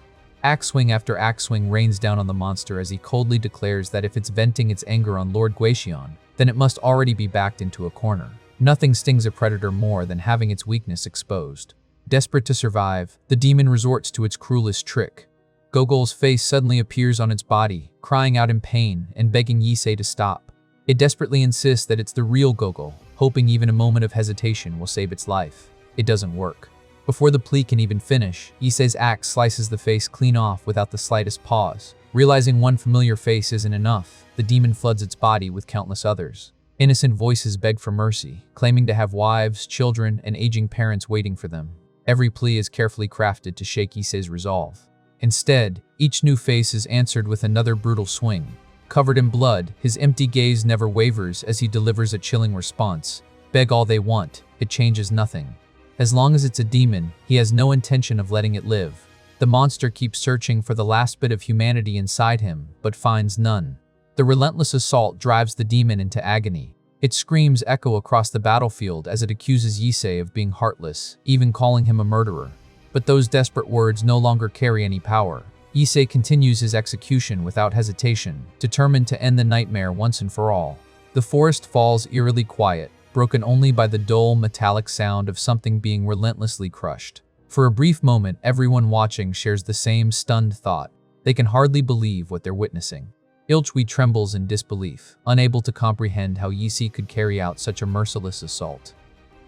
Axe swing after axe swing rains down on the monster as he coldly declares that if it's venting its anger on Lord Guixian, then it must already be backed into a corner. Nothing stings a predator more than having its weakness exposed. Desperate to survive, the demon resorts to its cruelest trick. Gogol's face suddenly appears on its body, crying out in pain and begging Issei to stop. It desperately insists that it's the real Gogol, hoping even a moment of hesitation will save its life. It doesn't work. Before the plea can even finish, Issei's axe slices the face clean off without the slightest pause. Realizing one familiar face isn't enough, the demon floods its body with countless others. Innocent voices beg for mercy, claiming to have wives, children, and aging parents waiting for them. Every plea is carefully crafted to shake Issei's resolve. Instead, each new face is answered with another brutal swing. Covered in blood, his empty gaze never wavers as he delivers a chilling response. Beg all they want, it changes nothing. As long as it's a demon, he has no intention of letting it live. The monster keeps searching for the last bit of humanity inside him, but finds none. The relentless assault drives the demon into agony. Its screams echo across the battlefield as it accuses Issei of being heartless, even calling him a murderer. But those desperate words no longer carry any power. Issei continues his execution without hesitation, determined to end the nightmare once and for all. The forest falls eerily quiet, broken only by the dull, metallic sound of something being relentlessly crushed. For a brief moment, everyone watching shares the same stunned thought. They can hardly believe what they're witnessing. Ilchui trembles in disbelief, unable to comprehend how Issei could carry out such a merciless assault.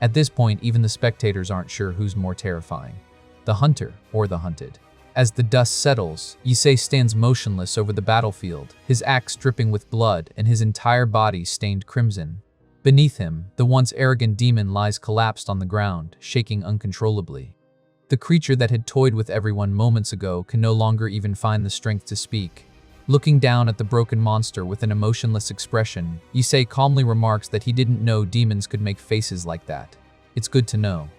At this point, even the spectators aren't sure who's more terrifying, the hunter or the hunted. As the dust settles, Issei stands motionless over the battlefield, his axe dripping with blood and his entire body stained crimson. Beneath him, the once arrogant demon lies collapsed on the ground, shaking uncontrollably. The creature that had toyed with everyone moments ago can no longer even find the strength to speak. Looking down at the broken monster with an emotionless expression, Issei calmly remarks that he didn't know demons could make faces like that. It's good to know.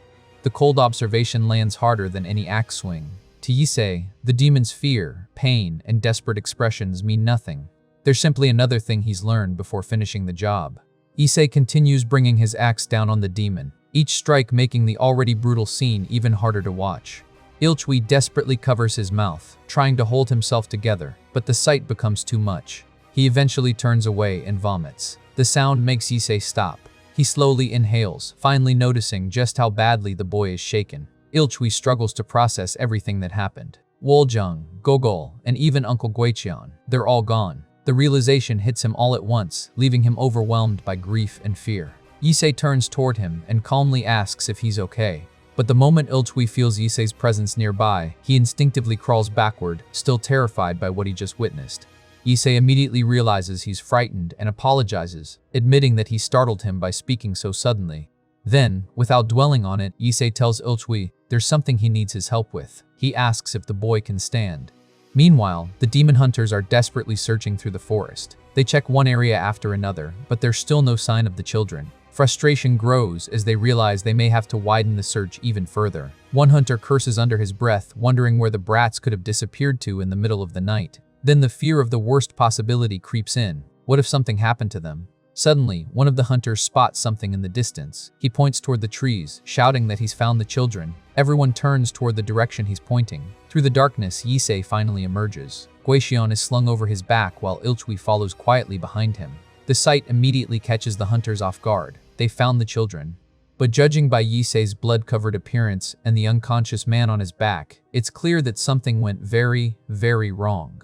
The cold observation lands harder than any axe swing. To Issei, the demon's fear, pain, and desperate expressions mean nothing. They're simply another thing he's learned before finishing the job. Issei continues bringing his axe down on the demon, each strike making the already brutal scene even harder to watch. Ilchui desperately covers his mouth, trying to hold himself together, but the sight becomes too much. He eventually turns away and vomits. The sound makes Issei stop. He slowly inhales, finally noticing just how badly the boy is shaken. Ilchui struggles to process everything that happened. Woljung, Gogol, and even Uncle Guiqian, they're all gone. The realization hits him all at once, leaving him overwhelmed by grief and fear. Issei turns toward him and calmly asks if he's okay. But the moment Ilchui feels Issei's presence nearby, he instinctively crawls backward, still terrified by what he just witnessed. Issei immediately realizes he's frightened and apologizes, admitting that he startled him by speaking so suddenly. Then, without dwelling on it, Issei tells Ilchui there's something he needs his help with. He asks if the boy can stand. Meanwhile, the demon hunters are desperately searching through the forest. They check one area after another, but there's still no sign of the children. Frustration grows as they realize they may have to widen the search even further. One hunter curses under his breath, wondering where the brats could have disappeared to in the middle of the night. Then the fear of the worst possibility creeps in. What if something happened to them? Suddenly, one of the hunters spots something in the distance. He points toward the trees, shouting that he's found the children. Everyone turns toward the direction he's pointing. Through the darkness, Issei finally emerges. Guiqian is slung over his back while Ilchui follows quietly behind him. The sight immediately catches the hunters off guard. They found the children. But judging by Issei's blood-covered appearance and the unconscious man on his back, it's clear that something went very, very wrong.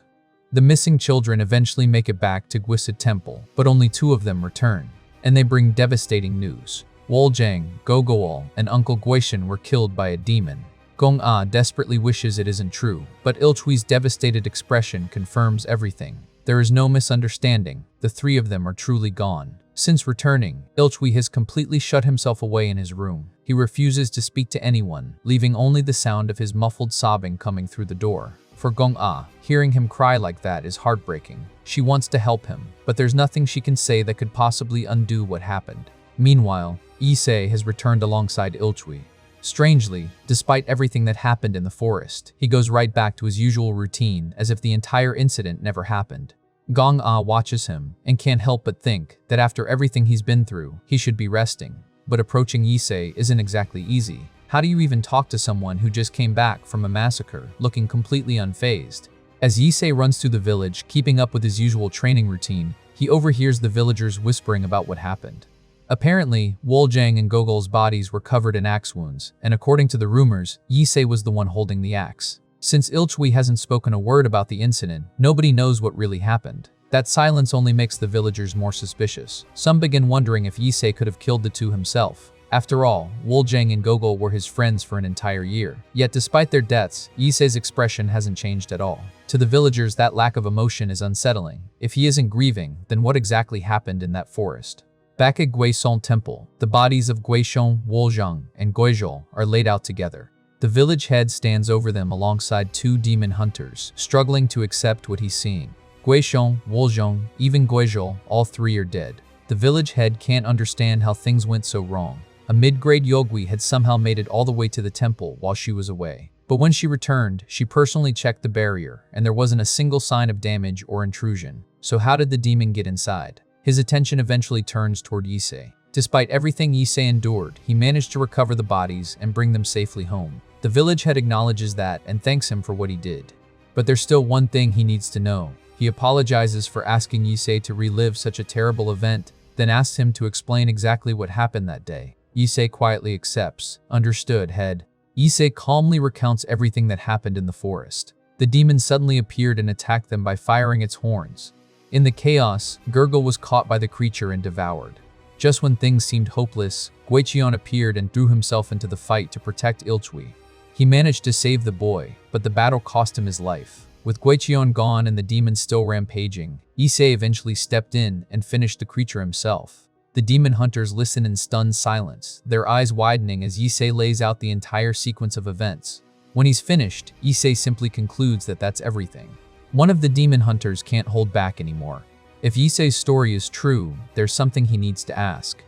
The missing children eventually make it back to Gwisa Temple, but only 2 of them return. And they bring devastating news. Woljang, Gogol, and Uncle Guiqian were killed by a demon. Gong-ah desperately wishes it isn't true, but Ilchui's devastated expression confirms everything. There is no misunderstanding. The 3 of them are truly gone. Since returning, Ilchui has completely shut himself away in his room. He refuses to speak to anyone, leaving only the sound of his muffled sobbing coming through the door. For Gong-ah, hearing him cry like that is heartbreaking. She wants to help him, but there's nothing she can say that could possibly undo what happened. Meanwhile, Issei has returned alongside Ilchui. Strangely, despite everything that happened in the forest, he goes right back to his usual routine as if the entire incident never happened. Gong-ah watches him and can't help but think that after everything he's been through, he should be resting. But approaching Issei isn't exactly easy. How do you even talk to someone who just came back from a massacre, looking completely unfazed? As Issei runs through the village, keeping up with his usual training routine, he overhears the villagers whispering about what happened. Apparently, Woljang and Gogol's bodies were covered in axe wounds, and according to the rumors, Issei was the one holding the axe. Since Ilchui hasn't spoken a word about the incident, nobody knows what really happened. That silence only makes the villagers more suspicious. Some begin wondering if Issei could have killed the 2 himself. After all, Woljang and Gogol were his friends for an entire year. Yet despite their deaths, Yisei's expression hasn't changed at all. To the villagers, that lack of emotion is unsettling. If he isn't grieving, then what exactly happened in that forest? Back at Guisong Temple, the bodies of Guishong, Woljang, and Guizhou are laid out together. The village head stands over them alongside two demon hunters, struggling to accept what he's seeing. Guishong, Woljang, even Guizhou, all three are dead. The village head can't understand how things went so wrong. A mid-grade Yogui had somehow made it all the way to the temple while she was away. But when she returned, she personally checked the barrier, and there wasn't a single sign of damage or intrusion. So how did the demon get inside? His attention eventually turns toward Yisei. Despite everything Yisei endured, he managed to recover the bodies and bring them safely home. The village head acknowledges that and thanks him for what he did. But there's still one thing he needs to know. He apologizes for asking Yisei to relive such a terrible event, then asks him to explain exactly what happened that day. Yisei quietly accepts. Understood, head. Yisei calmly recounts everything that happened in the forest. The demon suddenly appeared and attacked them by firing its horns. In the chaos, Gurgle was caught by the creature and devoured. Just when things seemed hopeless, Guiqian appeared and threw himself into the fight to protect Ilchui. He managed to save the boy, but the battle cost him his life. With Guiqian gone and the demon still rampaging, Yisei eventually stepped in and finished the creature himself. The demon hunters listen in stunned silence, their eyes widening as Yisei lays out the entire sequence of events. When he's finished, Yisei simply concludes that that's everything. One of the demon hunters can't hold back anymore. If Yisei's story is true, there's something he needs to ask.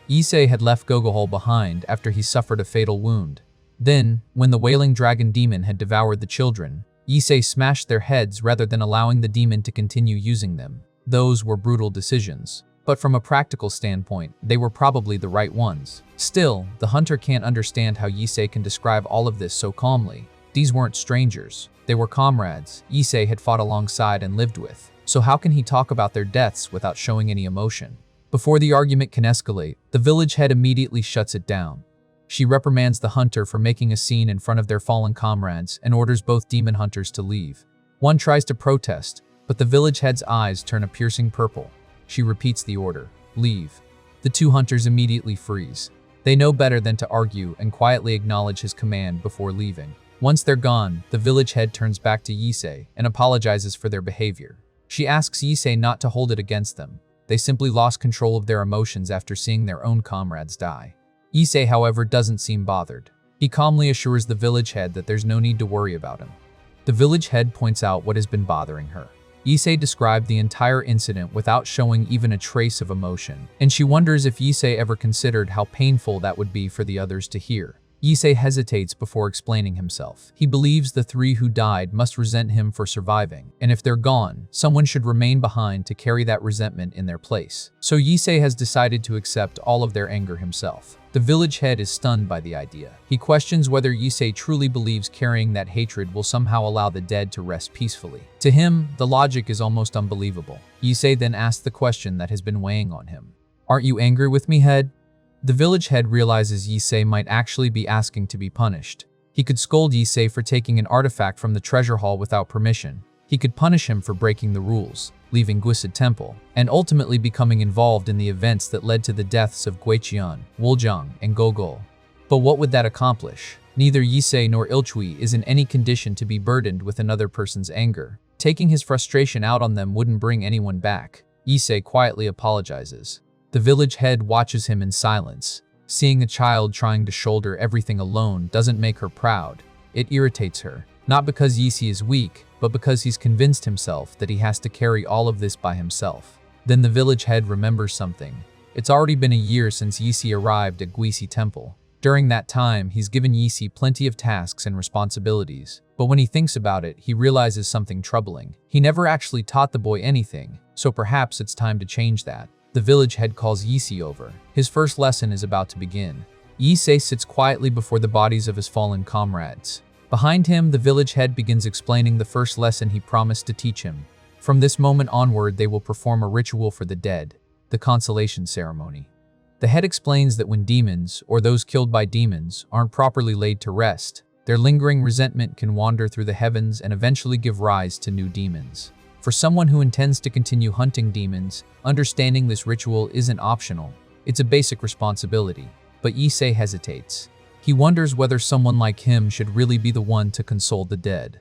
Yisei had left Gogol behind after he suffered a fatal wound. Then, when the wailing dragon demon had devoured the children, Yisei smashed their heads rather than allowing the demon to continue using them. Those were brutal decisions. But from a practical standpoint, they were probably the right ones. Still, the hunter can't understand how Yisei can describe all of this so calmly. These weren't strangers. They were comrades Yisei had fought alongside and lived with. So how can he talk about their deaths without showing any emotion? Before the argument can escalate, the village head immediately shuts it down. She reprimands the hunter for making a scene in front of their fallen comrades and orders both demon hunters to leave. One tries to protest, but the village head's eyes turn a piercing purple. She repeats the order, leave. The two hunters immediately freeze. They know better than to argue and quietly acknowledge his command before leaving. Once they're gone, the village head turns back to Yisei and apologizes for their behavior. She asks Yisei not to hold it against them. They simply lost control of their emotions after seeing their own comrades die. Yisei, however, doesn't seem bothered. He calmly assures the village head that there's no need to worry about him. The village head points out what has been bothering her. Yisei described the entire incident without showing even a trace of emotion, and she wonders if Yisei ever considered how painful that would be for the others to hear. Yisei hesitates before explaining himself. He believes the three who died must resent him for surviving, and if they're gone, someone should remain behind to carry that resentment in their place. So Yisei has decided to accept all of their anger himself. The village head is stunned by the idea. He questions whether Yisei truly believes carrying that hatred will somehow allow the dead to rest peacefully. To him, the logic is almost unbelievable. Yisei then asks the question that has been weighing on him. Aren't you angry with me, head? The village head realizes Yisei might actually be asking to be punished. He could scold Yisei for taking an artifact from the treasure hall without permission. He could punish him for breaking the rules, leaving Guisid Temple, and ultimately becoming involved in the events that led to the deaths of Guiqian, Woljang, and Gogol. But what would that accomplish? Neither Yisei nor Ilchui is in any condition to be burdened with another person's anger. Taking his frustration out on them wouldn't bring anyone back. Yisei quietly apologizes. The village head watches him in silence. Seeing a child trying to shoulder everything alone doesn't make her proud. It irritates her, not because Yisei is weak, but because he's convinced himself that he has to carry all of this by himself. Then the village head remembers something. It's already been a year since Yisei arrived at Guisid Temple. During that time, he's given Yisei plenty of tasks and responsibilities. But when he thinks about it, he realizes something troubling. He never actually taught the boy anything, so perhaps it's time to change that. The village head calls Yisei over. His first lesson is about to begin. Yisei sits quietly before the bodies of his fallen comrades. Behind him, the village head begins explaining the first lesson he promised to teach him. From this moment onward, they will perform a ritual for the dead, the consolation ceremony. The head explains that when demons, or those killed by demons, aren't properly laid to rest, their lingering resentment can wander through the heavens and eventually give rise to new demons. For someone who intends to continue hunting demons, understanding this ritual isn't optional. It's a basic responsibility. but Issei hesitates. He wonders whether someone like him should really be the one to console the dead.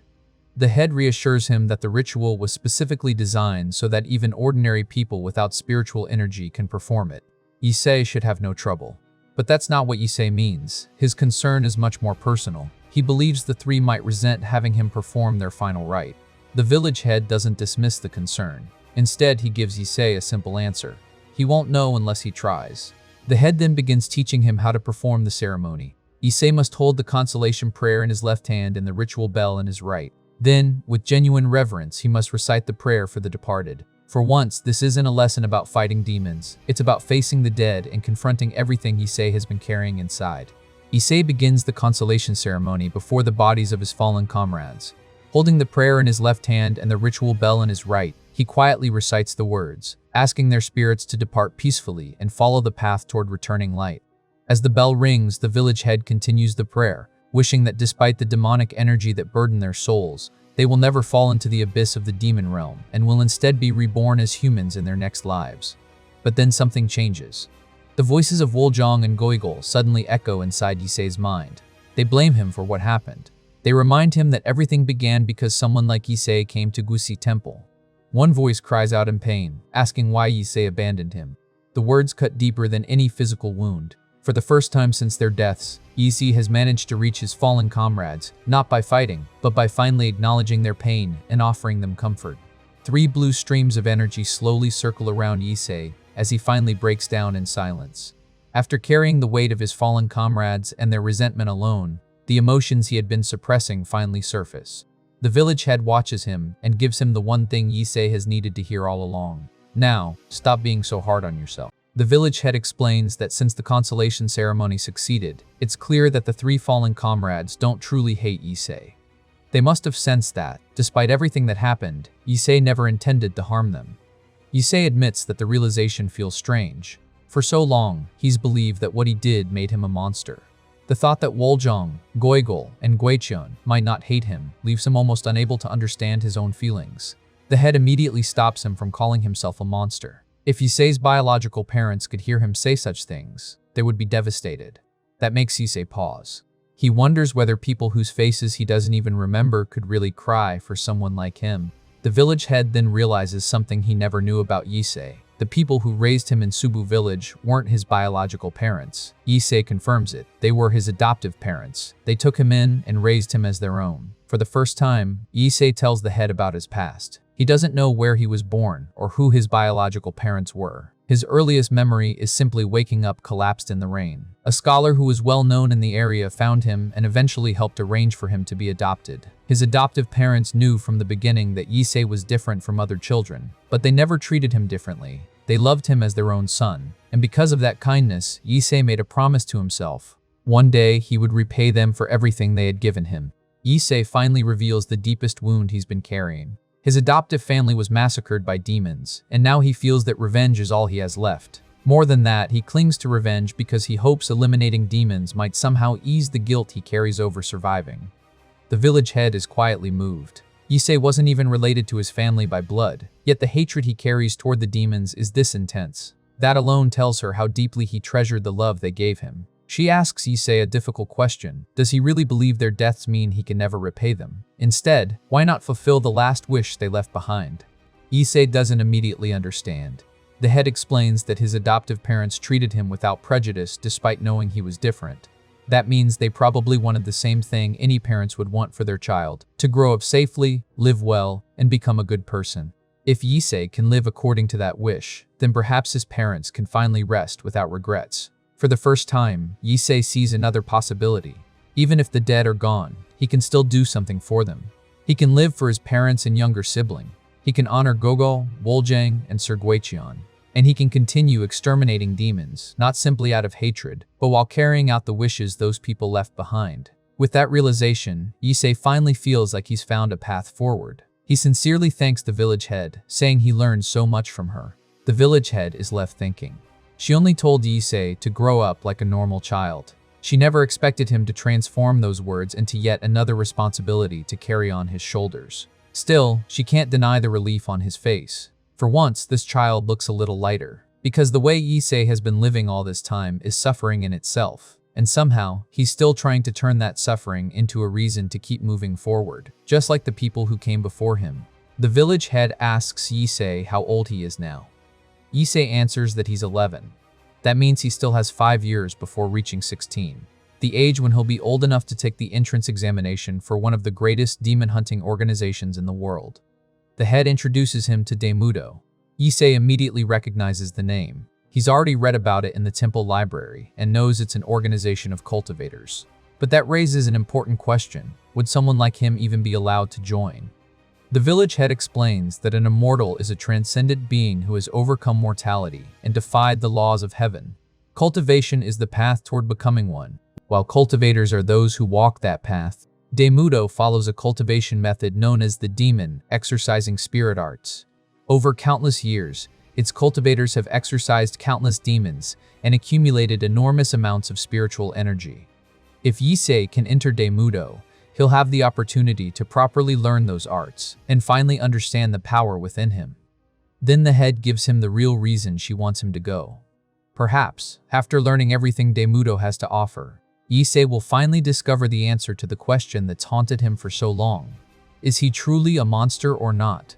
The head reassures him that the ritual was specifically designed so that even ordinary people without spiritual energy can perform it. Issei should have no trouble. But that's not what Issei means. His concern is much more personal. He believes the three might resent having him perform their final rite. The village head doesn't dismiss the concern. Instead, he gives Issei a simple answer. He won't know unless he tries. The head then begins teaching him how to perform the ceremony. Issei must hold the consolation prayer in his left hand and the ritual bell in his right. Then, with genuine reverence, he must recite the prayer for the departed. For once, this isn't a lesson about fighting demons. It's about facing the dead and confronting everything Issei has been carrying inside. Issei begins the consolation ceremony before the bodies of his fallen comrades. Holding the prayer in his left hand and the ritual bell in his right, he quietly recites the words, asking their spirits to depart peacefully and follow the path toward returning light. As the bell rings, the village head continues the prayer, wishing that despite the demonic energy that burden their souls, they will never fall into the abyss of the demon realm and will instead be reborn as humans in their next lives. But then something changes. The voices of Woljong and Goigol suddenly echo inside Issei's mind. They blame him for what happened. They remind him that everything began because someone like Issei came to Gusi Temple. One voice cries out in pain, asking why Issei abandoned him. The words cut deeper than any physical wound. For the first time since their deaths, Issei has managed to reach his fallen comrades, not by fighting, but by finally acknowledging their pain and offering them comfort. 3 blue streams of energy slowly circle around Issei as he finally breaks down in silence. After carrying the weight of his fallen comrades and their resentment alone, the emotions he had been suppressing finally surface. The village head watches him and gives him the one thing Issei has needed to hear all along. Now, stop being so hard on yourself. The village head explains that since the consolation ceremony succeeded, it's clear that the 3 fallen comrades don't truly hate Issei. They must have sensed that, despite everything that happened, Issei never intended to harm them. Issei admits that the realization feels strange. For so long, he's believed that what he did made him a monster. The thought that Woljong, Goigol, and Guichun might not hate him leaves him almost unable to understand his own feelings. The head immediately stops him from calling himself a monster. If Issei's biological parents could hear him say such things, they would be devastated. That makes Issei pause. He wonders whether people whose faces he doesn't even remember could really cry for someone like him. The village head then realizes something he never knew about Issei. The people who raised him in Subu village weren't his biological parents. Issei confirms it. They were his adoptive parents. They took him in and raised him as their own. For the first time, Issei tells the head about his past. He doesn't know where he was born or who his biological parents were. His earliest memory is simply waking up collapsed in the rain. A scholar who was well known in the area found him and eventually helped arrange for him to be adopted. His adoptive parents knew from the beginning that Issei was different from other children, but they never treated him differently. They loved him as their own son, and because of that kindness, Issei made a promise to himself. One day, he would repay them for everything they had given him. Issei finally reveals the deepest wound he's been carrying. His adoptive family was massacred by demons, and now he feels that revenge is all he has left. More than that, he clings to revenge because he hopes eliminating demons might somehow ease the guilt he carries over surviving. The village head is quietly moved. Issei wasn't even related to his family by blood, yet the hatred he carries toward the demons is this intense. That alone tells her how deeply he treasured the love they gave him. She asks Issei a difficult question. Does he really believe their deaths mean he can never repay them? Instead, why not fulfill the last wish they left behind? Issei doesn't immediately understand. The head explains that his adoptive parents treated him without prejudice despite knowing he was different. That means they probably wanted the same thing any parents would want for their child, to grow up safely, live well, and become a good person. If Issei can live according to that wish, then perhaps his parents can finally rest without regrets. For the first time, Issei sees another possibility. Even if the dead are gone, he can still do something for them. He can live for his parents and younger sibling. He can honor Gogol, Woljang, and Sir Guichun. And he can continue exterminating demons, not simply out of hatred, but while carrying out the wishes those people left behind. With that realization, Issei finally feels like he's found a path forward. He sincerely thanks the village head, saying he learned so much from her. The village head is left thinking. She only told Issei to grow up like a normal child. She never expected him to transform those words into yet another responsibility to carry on his shoulders. Still, she can't deny the relief on his face. For once, this child looks a little lighter. Because the way Issei has been living all this time is suffering in itself, and somehow, he's still trying to turn that suffering into a reason to keep moving forward, just like the people who came before him. The village head asks Issei how old he is now. Issei answers that he's 11. That means he still has 5 years before reaching 16. The age when he'll be old enough to take the entrance examination for one of the greatest demon hunting organizations in the world. The head introduces him to Daemudo. Issei immediately recognizes the name. He's already read about it in the temple library and knows it's an organization of cultivators. But that raises an important question. Would someone like him even be allowed to join? The village head explains that an immortal is a transcendent being who has overcome mortality and defied the laws of heaven. Cultivation is the path toward becoming one, while cultivators are those who walk that path. Daemudo follows a cultivation method known as the demon exercising spirit arts. Over countless years, its cultivators have exorcised countless demons and accumulated enormous amounts of spiritual energy. If Issei can enter Daemudo, he'll have the opportunity to properly learn those arts and finally understand the power within him. Then the head gives him the real reason she wants him to go. Perhaps, after learning everything Daemudo has to offer, Issei will finally discover the answer to the question that's haunted him for so long. Is he truly a monster or not?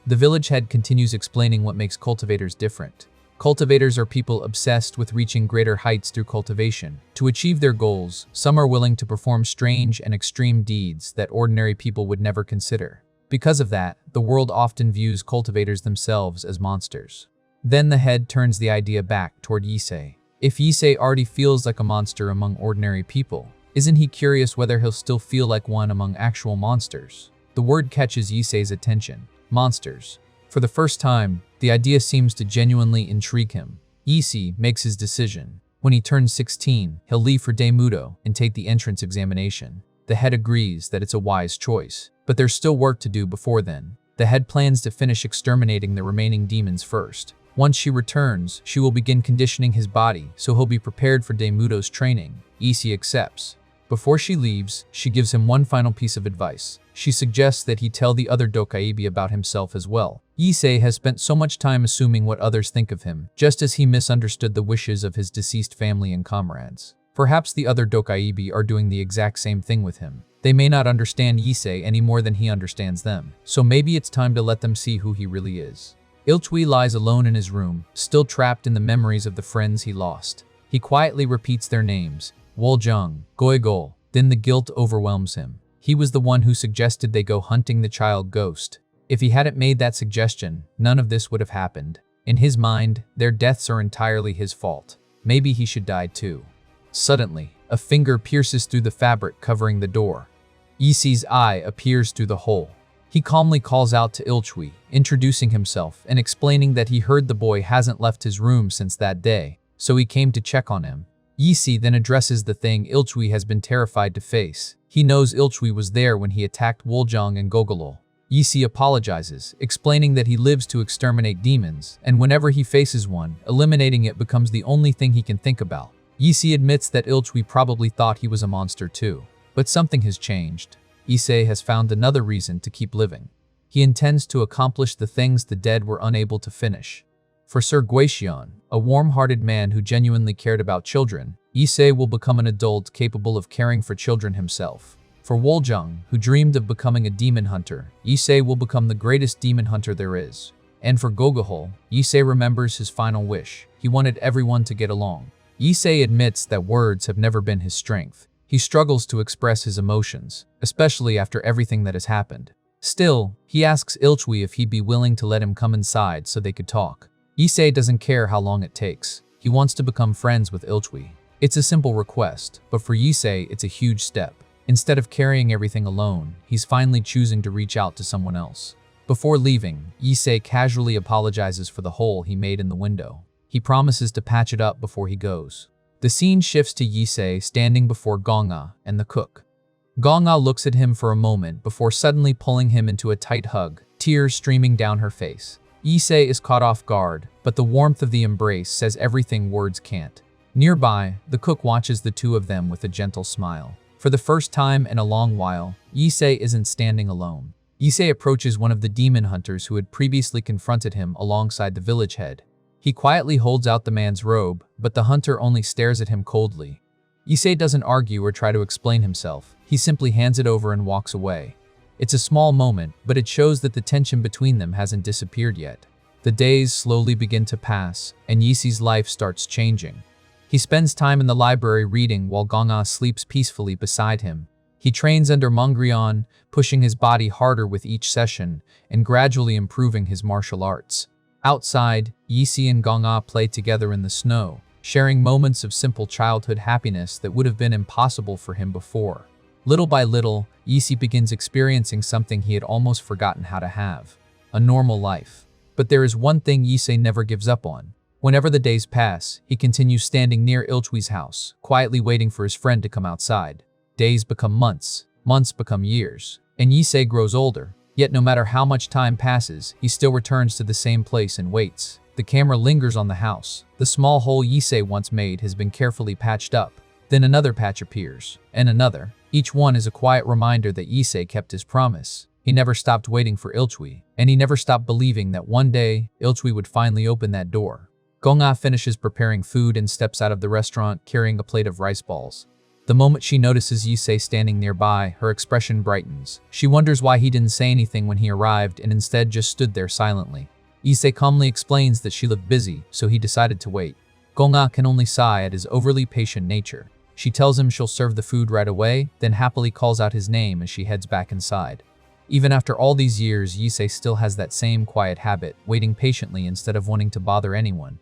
The village head continues explaining what makes cultivators different. Cultivators are people obsessed with reaching greater heights through cultivation. To achieve their goals, some are willing to perform strange and extreme deeds that ordinary people would never consider. Because of that, the world often views cultivators themselves as monsters. Then the head turns the idea back toward Issei. If Issei already feels like a monster among ordinary people, isn't he curious whether he'll still feel like one among actual monsters? The word catches Issei's attention. Monsters. For the first time, the idea seems to genuinely intrigue him. Issei makes his decision. When he turns 16, he'll leave for Daemudo and take the entrance examination. The head agrees that it's a wise choice, but there's still work to do before then. The head plans to finish exterminating the remaining demons first. Once she returns, she will begin conditioning his body so he'll be prepared for Daemudo's training. Issei accepts. Before she leaves, she gives him one final piece of advice. She suggests that he tell the other Dokaibi about himself as well. Issei has spent so much time assuming what others think of him, just as he misunderstood the wishes of his deceased family and comrades. Perhaps the other Dokaibi are doing the exact same thing with him. They may not understand Issei any more than he understands them, so maybe it's time to let them see who he really is. Ilchui lies alone in his room, still trapped in the memories of the friends he lost. He quietly repeats their names, Woljung, Goigol. Then the guilt overwhelms him. He was the one who suggested they go hunting the child ghost. If he hadn't made that suggestion, none of this would have happened. In his mind, their deaths are entirely his fault. Maybe he should die too. Suddenly, a finger pierces through the fabric covering the door. Issei's eye appears through the hole. He calmly calls out to Ilchui, introducing himself and explaining that he heard the boy hasn't left his room since that day, so he came to check on him. Issei then addresses the thing Ilchui has been terrified to face. He knows Ilchui was there when he attacked Woljung and Gogolol. Issei apologizes, explaining that he lives to exterminate demons, and whenever he faces one, eliminating it becomes the only thing he can think about. Issei admits that Ilchui probably thought he was a monster too. But something has changed. Issei has found another reason to keep living. He intends to accomplish the things the dead were unable to finish. For Sir Guixion, a warm-hearted man who genuinely cared about children, Issei will become an adult capable of caring for children himself. For Woljung, who dreamed of becoming a demon hunter, Issei will become the greatest demon hunter there is. And for Gogahol, Issei remembers his final wish. He wanted everyone to get along. Issei admits that words have never been his strength. He struggles to express his emotions, especially after everything that has happened. Still, he asks Ilchui if he'd be willing to let him come inside so they could talk. Issei doesn't care how long it takes. He wants to become friends with Ilchui. It's a simple request, but for Issei, it's a huge step. Instead of carrying everything alone, he's finally choosing to reach out to someone else. Before leaving, Issei casually apologizes for the hole he made in the window. He promises to patch it up before he goes. The scene shifts to Issei standing before Gonga and the cook. Gonga looks at him for a moment before suddenly pulling him into a tight hug, tears streaming down her face. Issei is caught off guard, but the warmth of the embrace says everything words can't. Nearby, the cook watches the two of them with a gentle smile. For the first time in a long while, Issei isn't standing alone. Issei approaches one of the demon hunters who had previously confronted him alongside the village head. He quietly holds out the man's robe, but the hunter only stares at him coldly. Issei doesn't argue or try to explain himself. He simply hands it over and walks away. It's a small moment, but it shows that the tension between them hasn't disappeared yet. The days slowly begin to pass, and Yisei's life starts changing. He spends time in the library reading while Gong-ah sleeps peacefully beside him. He trains under Mongrion, pushing his body harder with each session and gradually improving his martial arts. Outside, Yisei and Gong-ah play together in the snow, sharing moments of simple childhood happiness that would have been impossible for him before. Little by little, Yisei begins experiencing something he had almost forgotten how to have: a normal life. But there is one thing Yisei never gives up on. Whenever the days pass, he continues standing near Ilchui's house, quietly waiting for his friend to come outside. Days become months, months become years, and Yisei grows older. Yet no matter how much time passes, he still returns to the same place and waits. The camera lingers on the house. The small hole Yisei once made has been carefully patched up. Then another patch appears, and another. Each one is a quiet reminder that Yisei kept his promise. He never stopped waiting for Ilchui, and he never stopped believing that one day, Ilchui would finally open that door. Gong-ah finishes preparing food and steps out of the restaurant carrying a plate of rice balls. The moment she notices Yisei standing nearby, her expression brightens. She wonders why he didn't say anything when he arrived and instead just stood there silently. Yisei calmly explains that she looked busy, so he decided to wait. Gong-ah can only sigh at his overly patient nature. She tells him she'll serve the food right away, then happily calls out his name as she heads back inside. Even after all these years, Yisei still has that same quiet habit, waiting patiently instead of wanting to bother anyone.